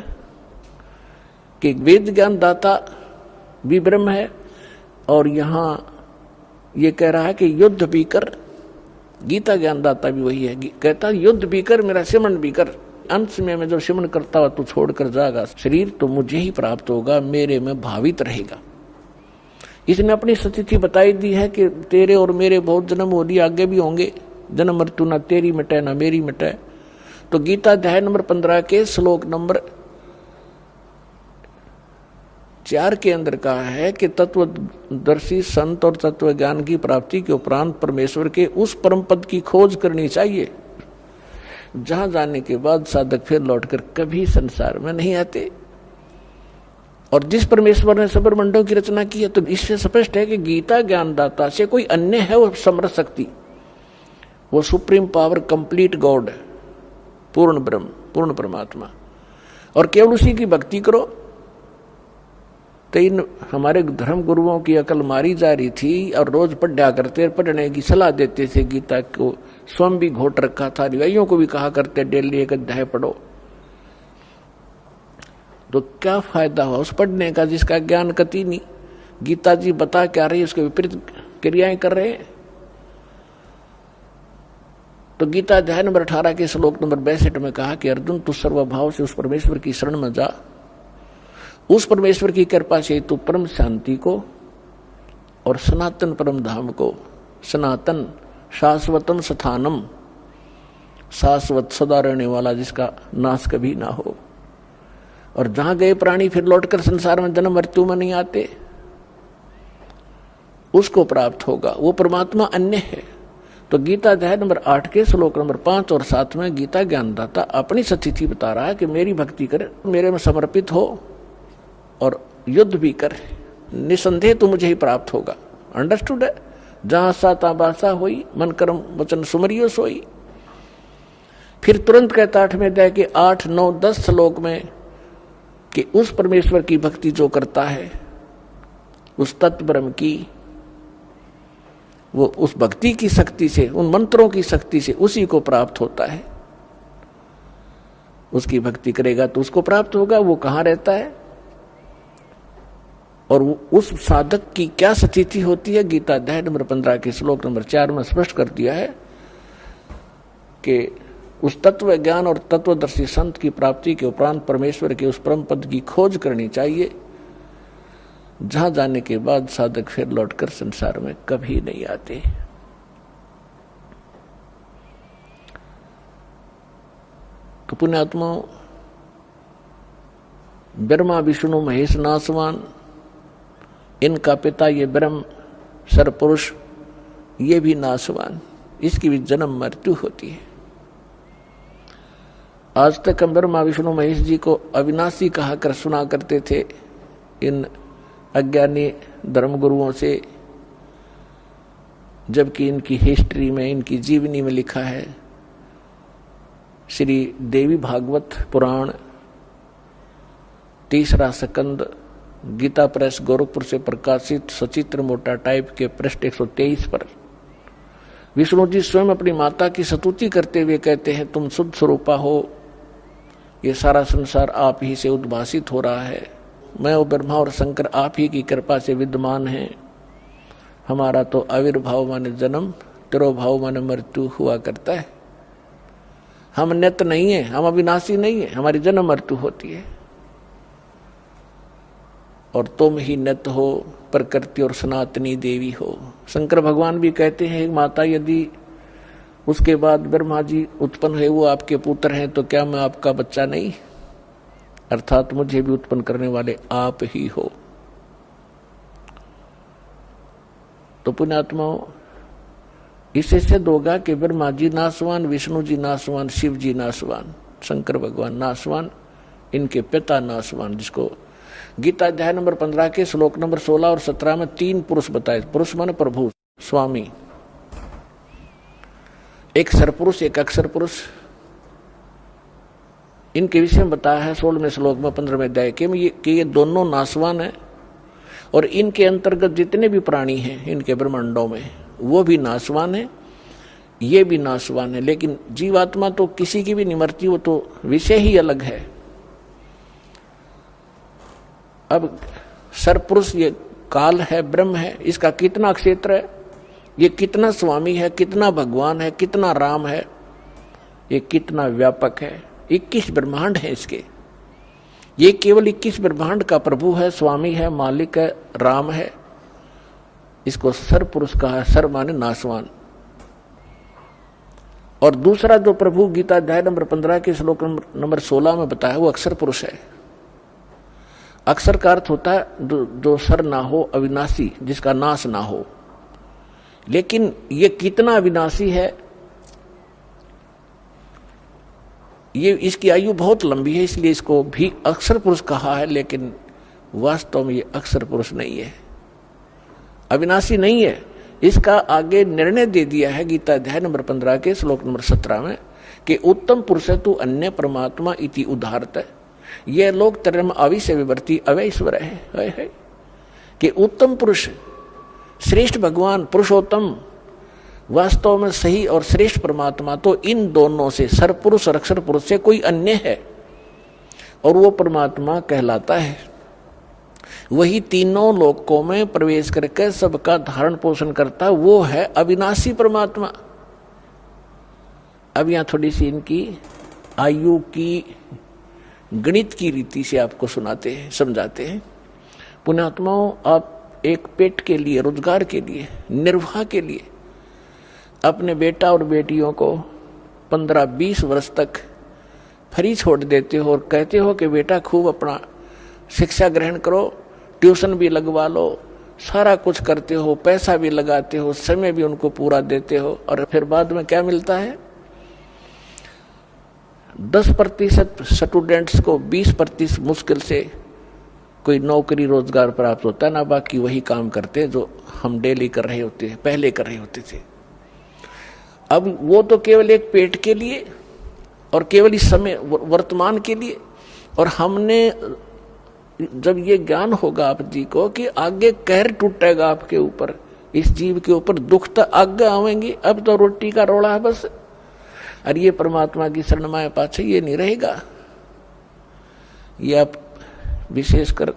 कि वेद ज्ञान दाता भी ब्रह्म है और यहां ये कह रहा है कि युद्ध भी कर। गीता ज्ञान दाता भी वही है, कहता युद्ध भी कर, मेरा सिमरन भी कर। अंत में मैं जो सिमरन करता हुआ तू छोड़कर जाएगा शरीर तो मुझे ही प्राप्त होगा, मेरे में भावित रहेगा। इसने अपनी स्थिति बताई दी है कि तेरे और मेरे बहुत जन्म हो लिए, आगे भी होंगे, जन्म मृत्यु ना तेरी मिटे ना मेरी मिटे। तो गीता अध्याय नंबर 15 के श्लोक नंबर 4 के अंदर कहा है कि तत्वदर्शी संत और तत्व ज्ञान की प्राप्ति के उपरांत परमेश्वर के उस परम पद की खोज करनी चाहिए, जहां जाने के बाद साधक फिर लौटकर कभी संसार में नहीं आते। और जिस परमेश्वर ने सबरमंडों की रचना की है, तो इससे स्पष्ट है कि गीता ज्ञानदाता से कोई अन्य है वो समर्थ शक्ति, वो सुप्रीम पावर, कंप्लीट गॉड, पूर्ण ब्रह्म, पूर्ण परमात्मा। और केवल उसी की भक्ति करो। तो इन हमारे धर्म गुरुओं की अकल मारी जा रही थी और रोज पढ़ा करते, पढ़ने की सलाह देते थे। गीता को स्वयं भी घोट रखा था, रिवाइयों को भी कहा करते डेली एक अध्याय पढ़ो। तो क्या फायदा हुआ उस पढ़ने का जिसका ज्ञान कति नहीं। गीता जी बता क्या रही, उसके विपरीत क्रियाएं कर रहे हैं। तो गीता अध्याय नंबर 18 के श्लोक नंबर 62 में कहा कि अर्जुन, तू सर्वभाव से उस परमेश्वर की शरण में जा। उस परमेश्वर की कृपा से तू परम शांति को और सनातन परम धाम को, सनातन शाश्वतम स्थानम, शाश्वत सदा रहने वाला जिसका नाश कभी ना हो, और जहां गए प्राणी फिर लौटकर संसार में जन्म मृत्यु में नहीं आते, उसको प्राप्त होगा। वो परमात्मा अन्य है। तो गीता अध्याय नंबर 8 के श्लोक नंबर 5 और 7 में गीता ज्ञानदाता अपनी स्थिति बता रहा है कि मेरी भक्ति कर, मेरे में समर्पित हो और युद्ध भी कर, निसंदेह तो मुझे ही प्राप्त होगा। अंडरस्टूड है। जहां साता बासा होई, मन कर्म वचन सुमरियो सोई। फिर तुरंत कहता 8वें अध्याय के 8, 9, 10 श्लोक में कि उस परमेश्वर की भक्ति जो करता है, उस तत्व ब्रह्म की, वो उस भक्ति की शक्ति से, उन मंत्रों की शक्ति से उसी को प्राप्त होता है। उसकी भक्ति करेगा तो उसको प्राप्त होगा। वो कहाँ रहता है और उस साधक की क्या स्थिति होती है, गीता अध्याय नंबर 15 के श्लोक नंबर 4 में स्पष्ट कर दिया है कि उस तत्व ज्ञान और तत्वदर्शी संत की प्राप्ति के उपरांत परमेश्वर के उस परम पद की खोज करनी चाहिए, जहां जाने के बाद साधक फिर लौटकर संसार में कभी नहीं आते। तो पुण्यात्माओं, ब्रह्मा विष्णु महेश नासवान, इनका पिता ये ब्रह्म सरपुरुष, ये भी नासवान, इसकी भी जन्म मृत्यु होती है। आज तक हम ब्रह्मा विष्णु महेश जी को अविनाशी कहा कर सुना करते थे इन अज्ञानी धर्मगुरुओं से, जबकि इनकी हिस्ट्री में, इनकी जीवनी में लिखा है, श्री देवी भागवत पुराण 3रा स्कंद, गीता प्रेस गोरखपुर से प्रकाशित सचित्र मोटा टाइप के पृष्ठ 123 पर विष्णु जी स्वयं अपनी माता की स्तुति करते हुए कहते हैं, तुम शुद्ध स्वरूपा हो, ये सारा संसार आप ही से उद्भासित हो रहा है, मैं और ब्रह्मा और शंकर आप ही की कृपा से विद्यमान हैं। हमारा तो आविर्भाव माने जन्म, तिरोभाव माने मृत्यु हुआ करता है। हम नित्य नहीं है, हम अविनाशी नहीं है, हमारी जन्म मृत्यु होती है। और तुम ही नित्य हो, प्रकृति और सनातनी देवी हो। शंकर भगवान भी कहते हैं, माता यदि उसके बाद ब्रह्मा जी उत्पन्न हुए वो आपके पुत्र हैं, तो क्या मैं आपका बच्चा नहीं? अर्थात मुझे भी उत्पन्न करने वाले आप ही हो। तो पुण्यात्माओं, इससे सिद्ध होगा कि ब्रह्मा जी नासवान, विष्णु जी नासवान, शिव जी नासवान, शंकर भगवान नासवान, इनके पिता नासवान, जिसको गीता अध्याय नंबर 15 के श्लोक नंबर 16 और 17 में 3 पुरुष बताए। पुरुष माने प्रभु, स्वामी, एक सरपुरुष, एक अक्षर पुरुष। इनके विषय में बताया है 16वें श्लोक में 15वें अध्याय के कि ये दोनों नासवान हैं और इनके अंतर्गत जितने भी प्राणी हैं इनके ब्रह्मांडों में, वो भी नासवान है, ये भी नासवान है। लेकिन जीवात्मा तो किसी की भी नहीं मरती, वो तो विषय ही अलग है। अब सरपुरुष ये काल है, ब्रह्म है, इसका कितना क्षेत्र है, ये कितना स्वामी है, कितना भगवान है, कितना राम है, ये कितना व्यापक है। 21 ब्रह्मांड है इसके। ये केवल 21 ब्रह्मांड का प्रभु है, स्वामी है, मालिक है, राम है। इसको सरपुरुष कहा है। सर माने नासवान। और दूसरा जो प्रभु गीता अध्याय नंबर 15 के श्लोक नंबर 16 में बताया, वो अक्षर पुरुष है। अक्षर का अर्थ होता है जो सर ना हो, अविनाशी, जिसका नाश ना हो। लेकिन ये कितना अविनाशी है, ये इसकी आयु बहुत लंबी है, इसलिए इसको भी अक्षर पुरुष कहा है। लेकिन वास्तव में ये अक्षर पुरुष नहीं है, अविनाशी नहीं है। इसका आगे निर्णय दे दिया है गीता अध्याय नंबर 15 के श्लोक नंबर 17 में कि उत्तम पुरुष तु अन्य परमात्मा इति उदाहरत। यह लोक तरम आविश्य विवर्ती अवैश्वर है कि उत्तम पुरुष, श्रेष्ठ भगवान, पुरुषोत्तम, वास्तव में सही और श्रेष्ठ परमात्मा तो इन दोनों से, सरपुरुष और अक्षर पुरुष से कोई अन्य है, और वो परमात्मा कहलाता है। वही तीनों लोकों में प्रवेश करके सबका धारण पोषण करता, वो है अविनाशी परमात्मा। अब यहां थोड़ी सी इनकी आयु की गणित की रीति से आपको सुनाते हैं, समझाते हैं। पुण्यात्माओं, आप एक पेट के लिए, रोजगार के लिए, निर्वाह के लिए अपने बेटा और बेटियों को 15-20 वर्ष तक फ्री छोड़ देते हो और कहते हो कि बेटा खूब अपना शिक्षा ग्रहण करो, ट्यूशन भी लगवा लो, सारा कुछ करते हो, पैसा भी लगाते हो, समय भी उनको पूरा देते हो, और फिर बाद में क्या मिलता है? 10% स्टूडेंट्स को 20% मुश्किल से कोई नौकरी रोजगार प्राप्त होता है ना, बाकी वही काम करते जो हम डेली कर रहे होते हैं, पहले कर रहे होते थे। अब वो तो केवल एक पेट के लिए और केवल इस समय वर्तमान के लिए, और हमने जब ये ज्ञान होगा आप जी को कि आगे कहर टूटेगा आपके ऊपर, इस जीव के ऊपर दुख तो आगे आवेंगे, अब तो रोटी का रोड़ा है बस, और ये परमात्मा की शरण में पाछे ये नहीं रहेगा। ये आप विशेषकर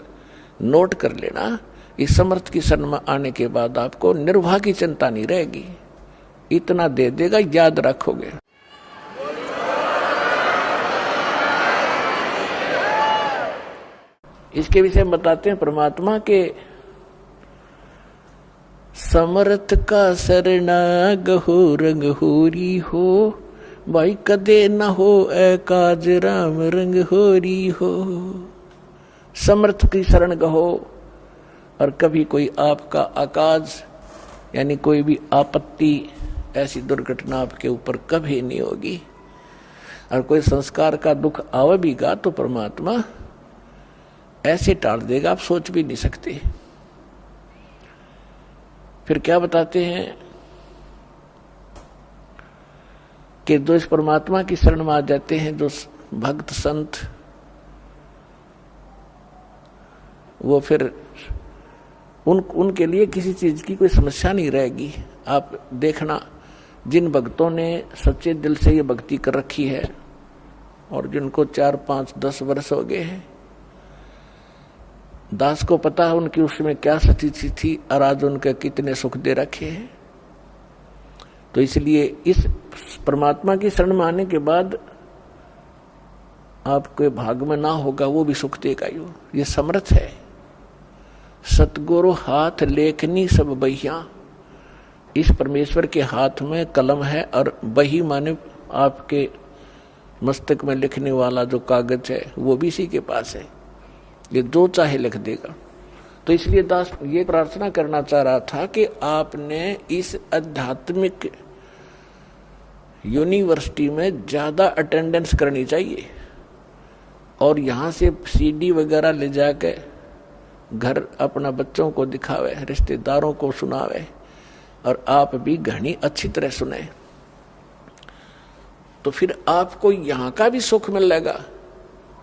नोट कर लेना, इस समर्थ की शरण में आने के बाद आपको निर्वाह की चिंता नहीं रहेगी, इतना दे देगा, याद रखोगे। इसके विषय में बताते हैं परमात्मा के समर्थ का शरणा गहो रंग होरी हो, भाई कदे न हो एकाज राम रंग होरी हो। समर्थ की शरण गहो, और कभी कोई आपका आकाज यानी कोई भी आपत्ति, ऐसी दुर्घटना आपके ऊपर कभी नहीं होगी। और कोई संस्कार का दुख आवे भी गा तो परमात्मा ऐसे टाल देगा, आप सोच भी नहीं सकते। फिर क्या बताते हैं कि जो इस परमात्मा की शरण में आ जाते हैं, जो भक्त संत, वो फिर उनके लिए किसी चीज की कोई समस्या नहीं रहेगी। आप देखना, जिन भक्तों ने सच्चे दिल से ये भक्ति कर रखी है और जिनको 4, 5, 10 वर्ष हो गए हैं, दास को पता है उनकी उसमें क्या स्थिति थी और आज उनके कितने सुख दे रखे हैं। तो इसलिए इस परमात्मा की शरण में आने के बाद आपके भाग में ना होगा वो भी सुख देगा। ये समर्थ है। सतगुरु हाथ लेखनी सब बहिया, इस परमेश्वर के हाथ में कलम है, और बही माने आपके मस्तक में लिखने वाला जो कागज है वो भी इसी के पास है, ये जो चाहे लिख देगा। तो इसलिए दास ये प्रार्थना करना चाह रहा था कि आपने इस आध्यात्मिक यूनिवर्सिटी में ज्यादा अटेंडेंस करनी चाहिए, और यहाँ से CD वगैरह ले जाके घर अपना बच्चों को दिखावे, रिश्तेदारों को सुनावे, और आप भी घनी अच्छी तरह सुने, तो फिर आपको यहाँ का भी सुख मिलेगा,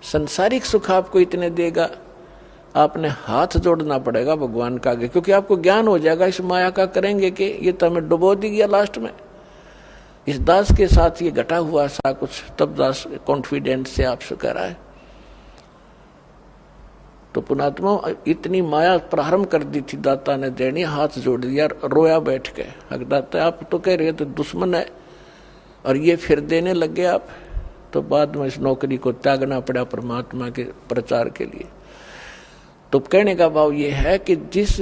संसारिक सुख आपको इतने देगा, आपने हाथ जोड़ना पड़ेगा भगवान का आगे, क्योंकि आपको ज्ञान हो जाएगा इस माया का करेंगे कि ये तो हमें डुबो दी गया लास्ट में। इस दास के साथ ये घटा हुआ सा कुछ, तब दास कॉन्फिडेंस से आपसे कह रहा है। तो पुणात्मा इतनी माया प्रारंभ कर दी थी दाता ने देनी, हाथ जोड़ दिया, रोया बैठ के। दाता आप तो कह रहे तो दुश्मन है, और ये फिर देने लगे आप, तो बाद में इस नौकरी को त्यागना पड़ा परमात्मा के प्रचार के लिए। तो कहने का भाव ये है कि जिस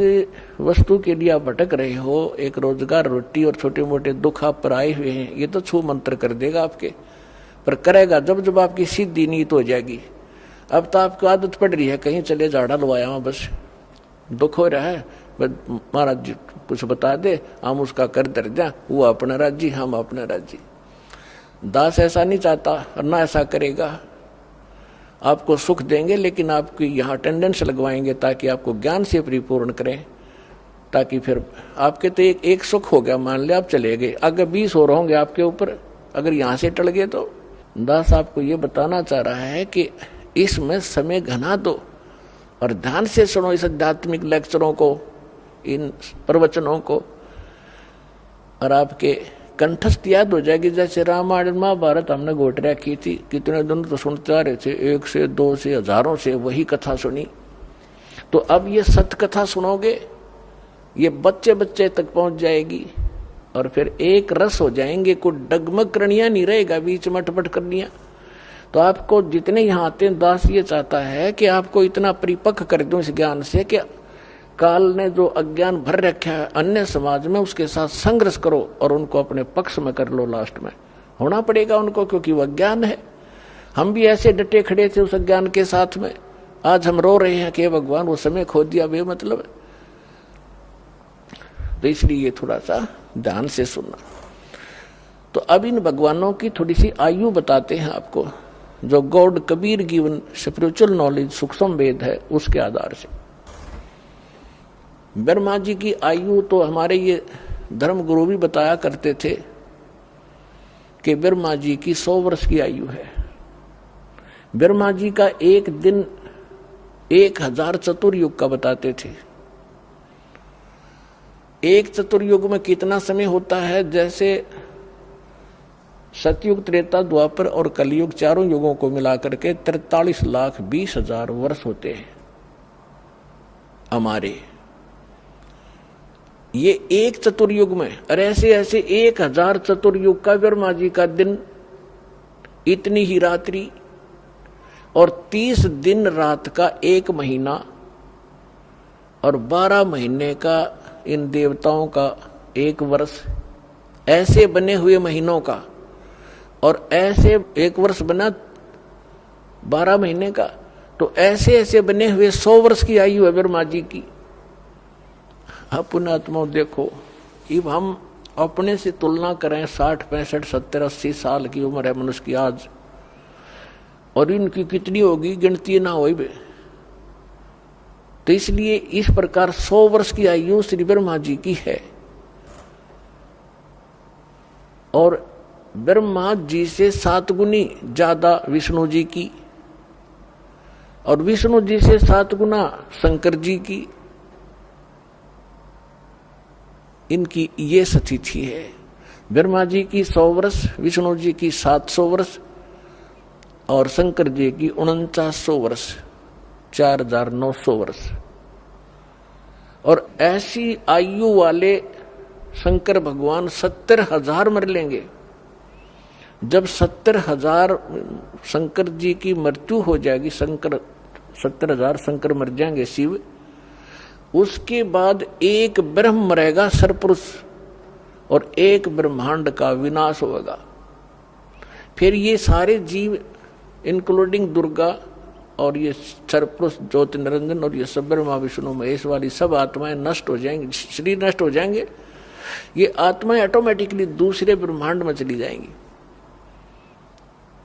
वस्तु के लिए आप भटक रहे हो, एक रोजगार, रोटी और छोटे मोटे दुख आप पर आए हुए हैं, ये तो छू मंत्र कर देगा आपके, पर करेगा जब जब आपकी सिद्धि नीत हो जाएगी, अब तो आपको आदत पड़ रही है, कहीं चले झाड़ा लवाया वहाँ बस दुख हो रहा है, महाराज जी कुछ बता दे, हम उसका कर दर्जा, वो अपना राजी हम अपना राजी। दास ऐसा नहीं चाहता और ना ऐसा करेगा। आपको सुख देंगे लेकिन आपकी यहाँ अटेंडेंस लगवाएंगे ताकि आपको ज्ञान से परिपूर्ण करें, ताकि फिर आपके तो एक सुख हो गया, मान लिया आप चले गए, अगर 20 और होंगे आपके ऊपर, अगर यहाँ से टल गए तो। दास आपको ये बताना चाह रहा है कि इसमें समय घना दो और ध्यान से सुनो इस आध्यात्मिक लेक्चरों को, इन प्रवचनों को, और आपके कंठस्थ याद हो जाएगी। जैसे रामायण महाभारत हमने घोटरिया की थी, कितने दिन तो सुनते आ रहे थे, 1 से 2 से हजारों से वही कथा सुनी। तो अब ये सत्य कथा सुनोगे, ये बच्चे बच्चे तक पहुंच जाएगी और फिर एक रस हो जाएंगे, कोई डगमग करणिया नहीं रहेगा, बीच में अटपट करनिया। तो आपको जितने यहाँ आते हैं, दास ये चाहता है कि आपको इतना परिपक्व कर दूं इस ज्ञान से कि काल ने जो अज्ञान भर रखा है अन्य समाज में, उसके साथ संघर्ष करो और उनको अपने पक्ष में कर लो। लास्ट में होना पड़ेगा उनको, क्योंकि वो अज्ञान है। हम भी ऐसे डटे खड़े थे उस अज्ञान के साथ में, आज हम रो रहे हैं कि भगवान वो समय खो दिया, बेमतलब। तो इसलिए ये थोड़ा सा ध्यान से सुनना। तो अब इन भगवानों की थोड़ी सी आयु बताते हैं आपको, जो God Kabir given spiritual knowledge सूक्ष्म वेद है उसके आधार से। ब्रह्मा जी की आयु तो हमारे ये धर्म गुरु भी बताया करते थे कि ब्रह्मा जी की 100 वर्ष की आयु है। ब्रह्मा जी का एक दिन 1000 चतुर्युग का बताते थे। एक चतुर्युग में कितना समय होता है? जैसे सतयुग, त्रेता, द्वापर और कलयुग, चारों युगों को मिलाकर के 43,20,000 वर्ष होते हैं हमारे। ये एक चतुर्युग में, और ऐसे ऐसे 1000 चतुर्युग का ब्रह्मा जी का दिन, इतनी ही रात्रि, और 30 दिन रात का एक महीना, और 12 महीने का इन देवताओं का एक वर्ष, ऐसे बने हुए महीनों का। और ऐसे एक वर्ष बना 12 महीने का, तो ऐसे ऐसे बने हुए 100 वर्ष की आयु है ब्रह्मा जी की। अपने आत्मा देखो, अब हम अपने से तुलना करें, 60, 65, 70, 80 साल की उम्र है मनुष्य की आज, और इनकी कितनी होगी गिनती ना हो। तो इसलिए इस प्रकार 100 वर्ष की आयु श्री ब्रह्मा जी की है। और ब्रह्मा जी से 7 गुनी ज्यादा विष्णु जी की, और विष्णु जी से 7 गुना शंकर जी की। इनकी ये स्थिति है। ब्रह्मा जी की 100 वर्ष, विष्णु जी की 700 वर्ष, और शंकर जी की 4900 वर्ष, 4900 वर्ष। और ऐसी आयु वाले शंकर भगवान 70,000 मर लेंगे। जब 70,000 शंकर जी की मृत्यु हो जाएगी, 70,000 शंकर मर जाएंगे शिव, उसके बाद एक ब्रह्म मरेगा सरपुरुष, और एक ब्रह्मांड का विनाश होगा। फिर ये सारे जीव इंक्लूडिंग दुर्गा और ये सरपुरुष ज्योति निरंजन और ये सब ब्रह्मा विष्णु महेश वाली सब आत्माएं नष्ट हो जाएंगी, शरीर नष्ट हो जाएंगे। ये आत्माएं ऑटोमेटिकली दूसरे ब्रह्मांड में चली जाएंगी,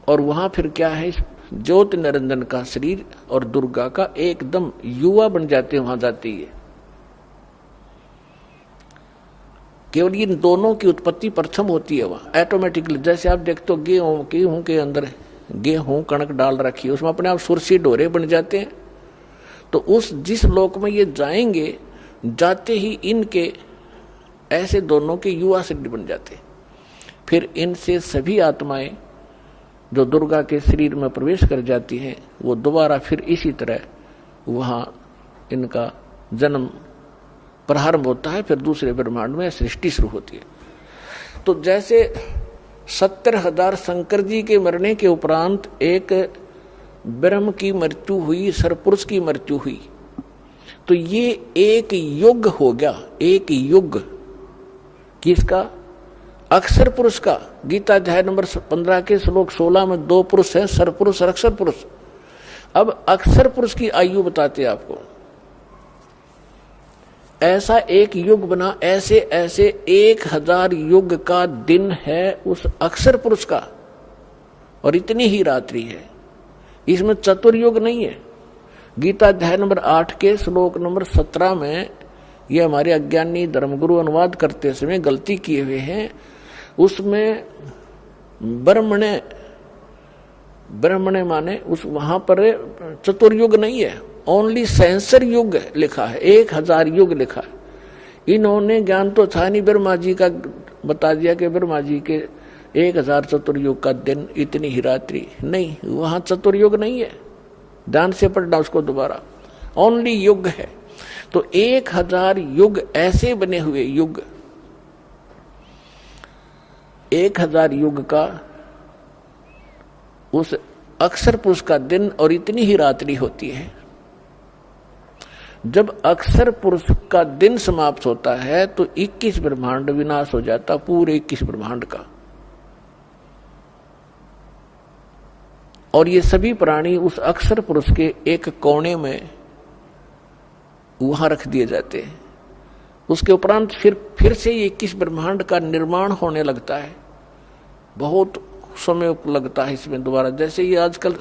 और वहां फिर क्या है, ज्योति निरंजन का शरीर और दुर्गा का एकदम युवा बन जाते हैं, वहां जाती है। केवल इन दोनों की उत्पत्ति प्रथम होती है वहां ऑटोमेटिकली। जैसे आप देखते हो गेहूं के अंदर गेहूं कणक डाल रखी है, उसमें अपने आप सुरसी डोरे बन जाते हैं। तो उस जिस लोक में ये जाएंगे, जाते ही इनके ऐसे दोनों के युवा शरीर बन जाते। फिर इनसे सभी आत्माएं जो दुर्गा के शरीर में प्रवेश कर जाती हैं, वो दोबारा फिर इसी तरह वहां इनका जन्म प्रारंभ होता है। फिर दूसरे ब्रह्मांड में सृष्टि शुरू होती है। तो जैसे 70,000 शंकर जी के मरने के उपरांत एक ब्रह्म की मृत्यु हुई, सरपुरुष की मृत्यु हुई, तो ये एक युग हो गया। एक युग किसका? अक्षर पुरुष का। गीता अध्याय नंबर 15 के श्लोक 16 में 2 पुरुष हैं, सरपुरुष और अक्षर पुरुष। अब अक्षर पुरुष की आयु बताते आपको, ऐसा एक युग बना, ऐसे ऐसे 1000 युग का दिन है उस अक्षर पुरुष का, और इतनी ही रात्रि है। इसमें चतुर्युग नहीं है। गीता अध्याय नंबर 8 के श्लोक नंबर 17 में ये हमारे अज्ञानी धर्मगुरु अनुवाद करते समय गलती किए हुए हैं। उसमें ब्रह्मणे माने उस वहां पर चतुर्युग नहीं है, ओनली सेंसर युग लिखा है, 1000 युग लिखा है। इन्होंने ज्ञान तो था नहीं, ब्रह्मा जी का बता दिया कि ब्रह्मा जी के 1000 चतुर्युग का दिन, इतनी ही रात्रि। नहीं, वहां चतुर्युग नहीं है, ध्यान से पढ़ना उसको दोबारा, ओनली युग है। तो 1000 युग ऐसे बने हुए युग, 1000 युग का उस अक्षर पुरुष का दिन और इतनी ही रात्रि होती है। जब अक्षर पुरुष का दिन समाप्त होता है तो 21 ब्रह्मांड विनाश हो जाता, पूरे 21 ब्रह्मांड का। और ये सभी प्राणी उस अक्षर पुरुष के एक कोने में वहां रख दिए जाते हैं। उसके उपरांत फिर से ये 21 ब्रह्मांड का निर्माण होने लगता है। बहुत समय लगता है इसमें दोबारा। जैसे ये आजकल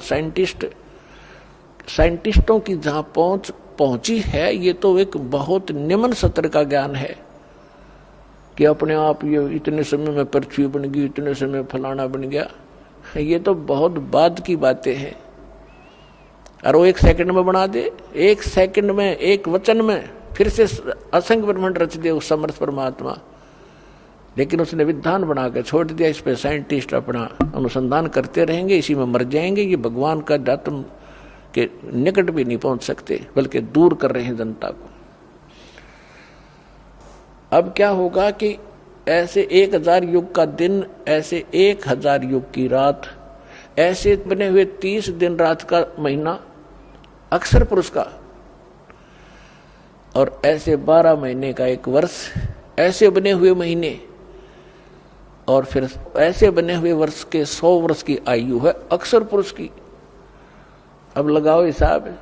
साइंटिस्टों की जहां पहुंची है, ये तो एक बहुत निम्न स्तर का ज्ञान है कि अपने आप ये इतने समय में पृथ्वी बन गई, इतने समय फलाना बन गया। ये तो बहुत बाद की बातें हैं। और वो 1 सेकंड में बना दे, 1 सेकंड में, 1 वचन में फिर से असंख्य ब्रह्मांड रच दे उस समर्थ परमात्मा। लेकिन उसने विधान बना के छोड़ दिया। इस पे साइंटिस्ट अपना अनुसंधान करते रहेंगे, इसी में मर जाएंगे। ये भगवान का अध्यात्म के निकट भी नहीं पहुंच सकते, बल्कि दूर कर रहे हैं जनता को। अब क्या होगा कि ऐसे 1000 युग का दिन, ऐसे 1000 युग की रात, ऐसे बने हुए 30 दिन रात का महीना अक्षर पुरुष का, और ऐसे 12 महीने का एक वर्ष, ऐसे बने हुए महीने, और फिर ऐसे बने हुए वर्ष के 100 वर्ष की आयु है अक्षर पुरुष की। अब लगाओ हिसाब।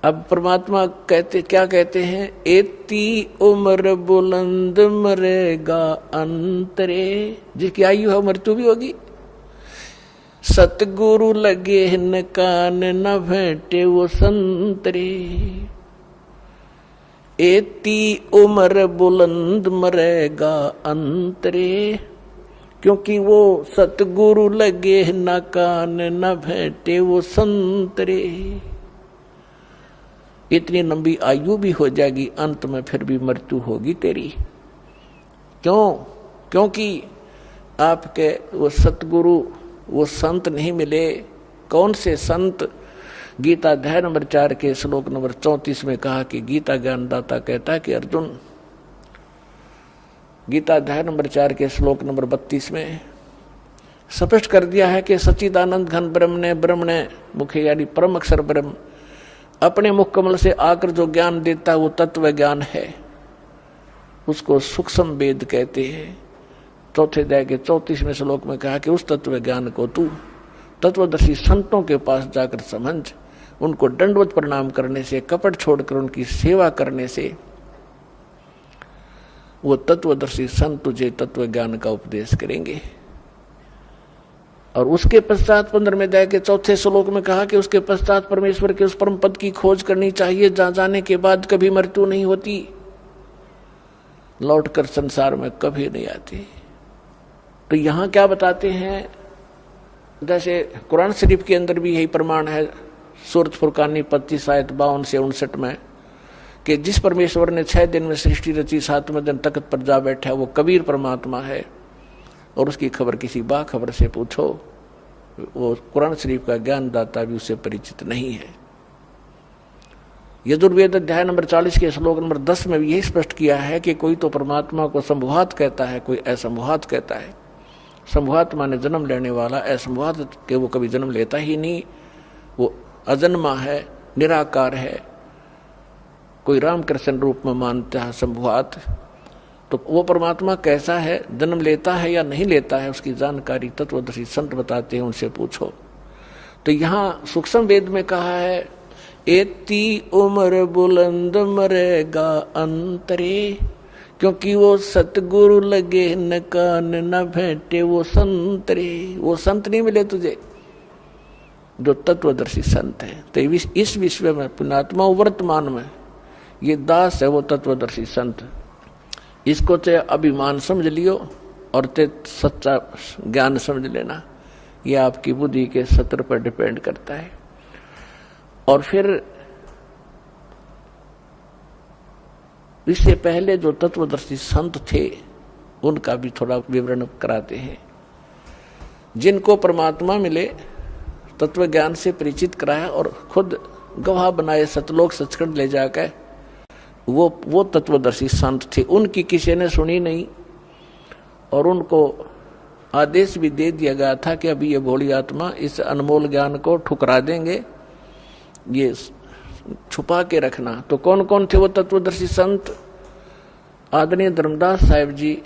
अब परमात्मा क्या कहते हैं, एती उम्र बुलंद मरेगा अंतरे, जिसकी आयु है मृत्यु भी होगी। सतगुरु लगे न कान न भेंटे वो संतरे, एती उम्र बुलंद मरेगा अंतरे, क्योंकि वो सतगुरु लगे न कान न भेंटे वो संतरे। इतनी लंबी आयु भी हो जाएगी, अंत में फिर भी मृत्यु होगी तेरी। क्यों? क्योंकि आपके वो सतगुरु, वो संत नहीं मिले। कौन से संत? गीता अध्याय नंबर 4 के श्लोक नंबर 34 में कहा कि गीता ज्ञानदाता कहता है कि अर्जुन, गीता अध्याय नंबर 4 के श्लोक नंबर 32 में स्पष्ट कर दिया है कि सच्चिदानंद घन ब्रह्म ने मुख्य यानी परम अक्षर ब्रह्म अपने मुख कमल से आकर जो ज्ञान देता है वो तत्व ज्ञान है। उसको सूक्ष्म वेद कहते हैं। चौथे अध्याय के 34वें श्लोक में कहा कि उस तत्व ज्ञान को तू तत्वदर्शी संतों के पास जाकर समझ, उनको दंडवत प्रणाम करने से, कपट छोड़कर उनकी सेवा करने से वो तत्वदर्शी संत तुझे तत्व ज्ञान का उपदेश करेंगे। और उसके पश्चात 15वें अध्याय के 4थे श्लोक में कहा कि उसके पश्चात परमेश्वर के उस परम पद की खोज करनी चाहिए जहां जाने के बाद कभी मृत्यु नहीं होती, लौटकर संसार में कभी नहीं आती। तो यहां क्या बताते हैं, जैसे कुरान शरीफ के अंदर भी यही प्रमाण है, सूरत फुरकानी 25 आयत 52 से 59 में, कि जिस परमेश्वर ने 6 दिन में सृष्टि रची, 7वें दिन तख्त पर जा बैठा, वो कबीर परमात्मा है। और उसकी खबर किसी बाखबर से पूछो, वो कुरान शरीफ का ज्ञानदाता भी उससे परिचित नहीं है। यजुर्वेद अध्याय नंबर 40 के श्लोक नंबर 10 में भी यही स्पष्ट किया है कि कोई तो परमात्मा को संभुवात कहता है, कोई असंभुवात कहता है। संभुवात माने जन्म लेने वाला, असंभुवात के वो कभी जन्म लेता ही नहीं, वो अजन्मा है, निराकार है। कोई रामकृष्ण रूप में मानता है संभुवात, तो वो परमात्मा कैसा है, जन्म लेता है या नहीं लेता है, उसकी जानकारी तत्वदर्शी संत बताते हैं, उनसे पूछो। तो यहाँ सूक्ष्म वेद में कहा है, एती उम्र बुलंद मरेगा अंतरे, क्योंकि वो सतगुरु लगे न कान न भेंटे वो संतरे। वो संत नहीं मिले तुझे जो तत्वदर्शी संत है। तो इस विश्व में पुण्यात्मा वर्तमान में ये दास है वो तत्वदर्शी संत। इसको ते अभिमान समझ लियो और ते सच्चा ज्ञान समझ लेना। ये आपकी बुद्धि के सत्र पर डिपेंड करता है। और फिर इससे पहले जो तत्वदर्शी संत थे उनका भी थोड़ा विवरण कराते हैं। जिनको परमात्मा मिले, तत्व ज्ञान से परिचित कराया और खुद गवाह बनाए सतलोक सचखंड ले जाकर, वो तत्वदर्शी संत थे। उनकी किसी ने सुनी नहीं और उनको आदेश भी दे दिया गया था कि अभी ये भोली आत्मा इस अनमोल ज्ञान को ठुकरा देंगे, ये छुपा के रखना। तो कौन कौन थे वो तत्वदर्शी संत? आदरणीय धर्मदास साहिब जी,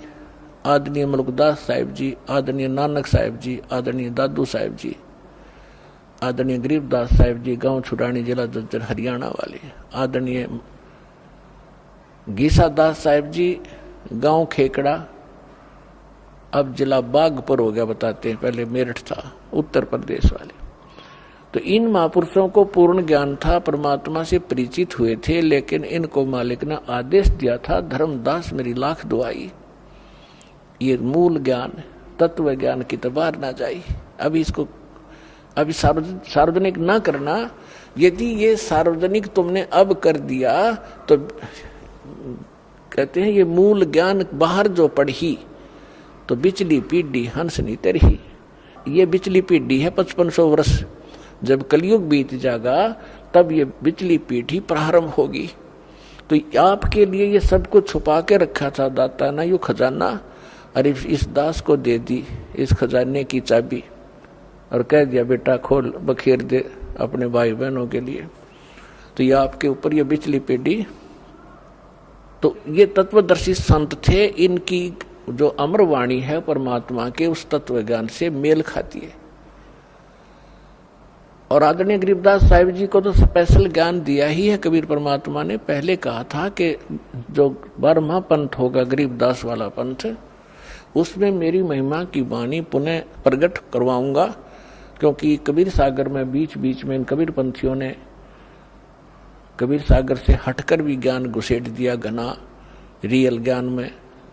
आदरणीय मलुकदास साहिब जी, आदरणीय नानक साहिब जी, आदरणीय दादू साहिब जी, आदरणीय गरीबदास साहिब जी, गांव छुड़ानी, जिला जज्जर, हरियाणा वाले, आदरणीय गीसा दास साहिब जी, गांव खेकड़ा, अब जिला बागपुर हो गया बताते हैं, पहले मेरठ था, उत्तर प्रदेश वाले। तो इन महापुरुषों को पूर्ण ज्ञान था, परमात्मा से परिचित हुए थे, लेकिन इनको मालिक ने आदेश दिया था, धर्मदास मेरी लाख दुआई, ये मूल ज्ञान तत्व ज्ञान की तो बाहर ना जाए, अभी सार्वजनिक ना करना। यदि ये सार्वजनिक तुमने अब कर दिया तो कहते हैं ये मूल ज्ञान बाहर जो पढ़ी तो बिचली पीढ़ी हंस नहीं तरही। ये बिचली पीढ़ी है 5500 वर्ष, जब कलयुग बीत जाएगा तब ये बिचली पीढ़ी प्रारंभ होगी। तो आपके लिए ये सब कुछ छुपा के रखा था दाता ना, यू खजाना, अरे इस दास को दे दी इस खजाने की चाबी और कह दिया बेटा खोल बखेर दे अपने भाई बहनों के लिए। तो ये आपके ऊपर ये बिचली पीढ़ी। तो ये तत्वदर्शी संत थे, इनकी जो अमर वाणी है परमात्मा के उस तत्व ज्ञान से मेल खाती है। और आदरणीय गरीबदास साहिब जी को तो स्पेशल ज्ञान दिया ही है कबीर परमात्मा ने। पहले कहा था कि जो 12वां पंथ होगा गरीबदास वाला पंथ, उसमें मेरी महिमा की वाणी पुनः प्रकट करवाऊंगा, क्योंकि कबीर सागर में बीच बीच में इन कबीर पंथियों ने कबीर सागर से हटकर भी ज्ञान घुसेट दिया घना रियल ज्ञान में।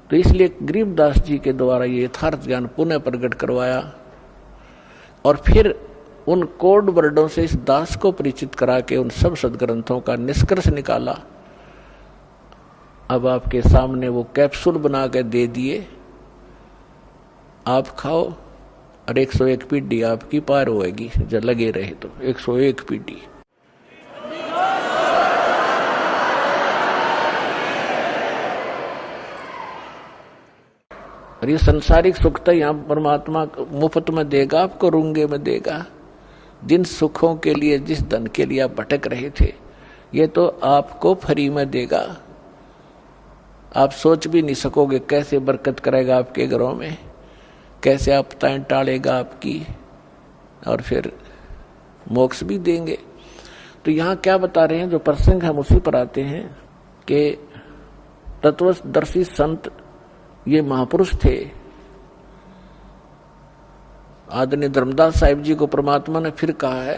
तो इसलिए गरीबदास जी के द्वारा ये यथार्थ ज्ञान पुनः प्रकट करवाया और फिर उन कोड वर्डों से इस दास को परिचित करा के उन सब सदग्रंथों का निष्कर्ष निकाला। अब आपके सामने वो कैप्सूल बना के दे दिए, आप खाओ और 101 पीढ़ी आपकी पार होएगी जब लगे रहे तो 101 पीढ़ी। और ये संसारिक सुख तो यहाँ परमात्मा मुफ्त में देगा, आपको रूंगे में देगा। जिन सुखों के लिए, जिस धन के लिए आप भटक रहे थे, ये तो आपको फ्री में देगा। आप सोच भी नहीं सकोगे कैसे बरकत करेगा आपके घरों में, कैसे आपदाएं टालेगा आपकी, और फिर मोक्ष भी देंगे। तो यहाँ क्या बता रहे हैं, जो प्रसंग हम उसी पर आते हैं कि तत्वदर्शी संत ये महापुरुष थे। आदरणीय धर्मदास साहिब जी को परमात्मा ने फिर कहा है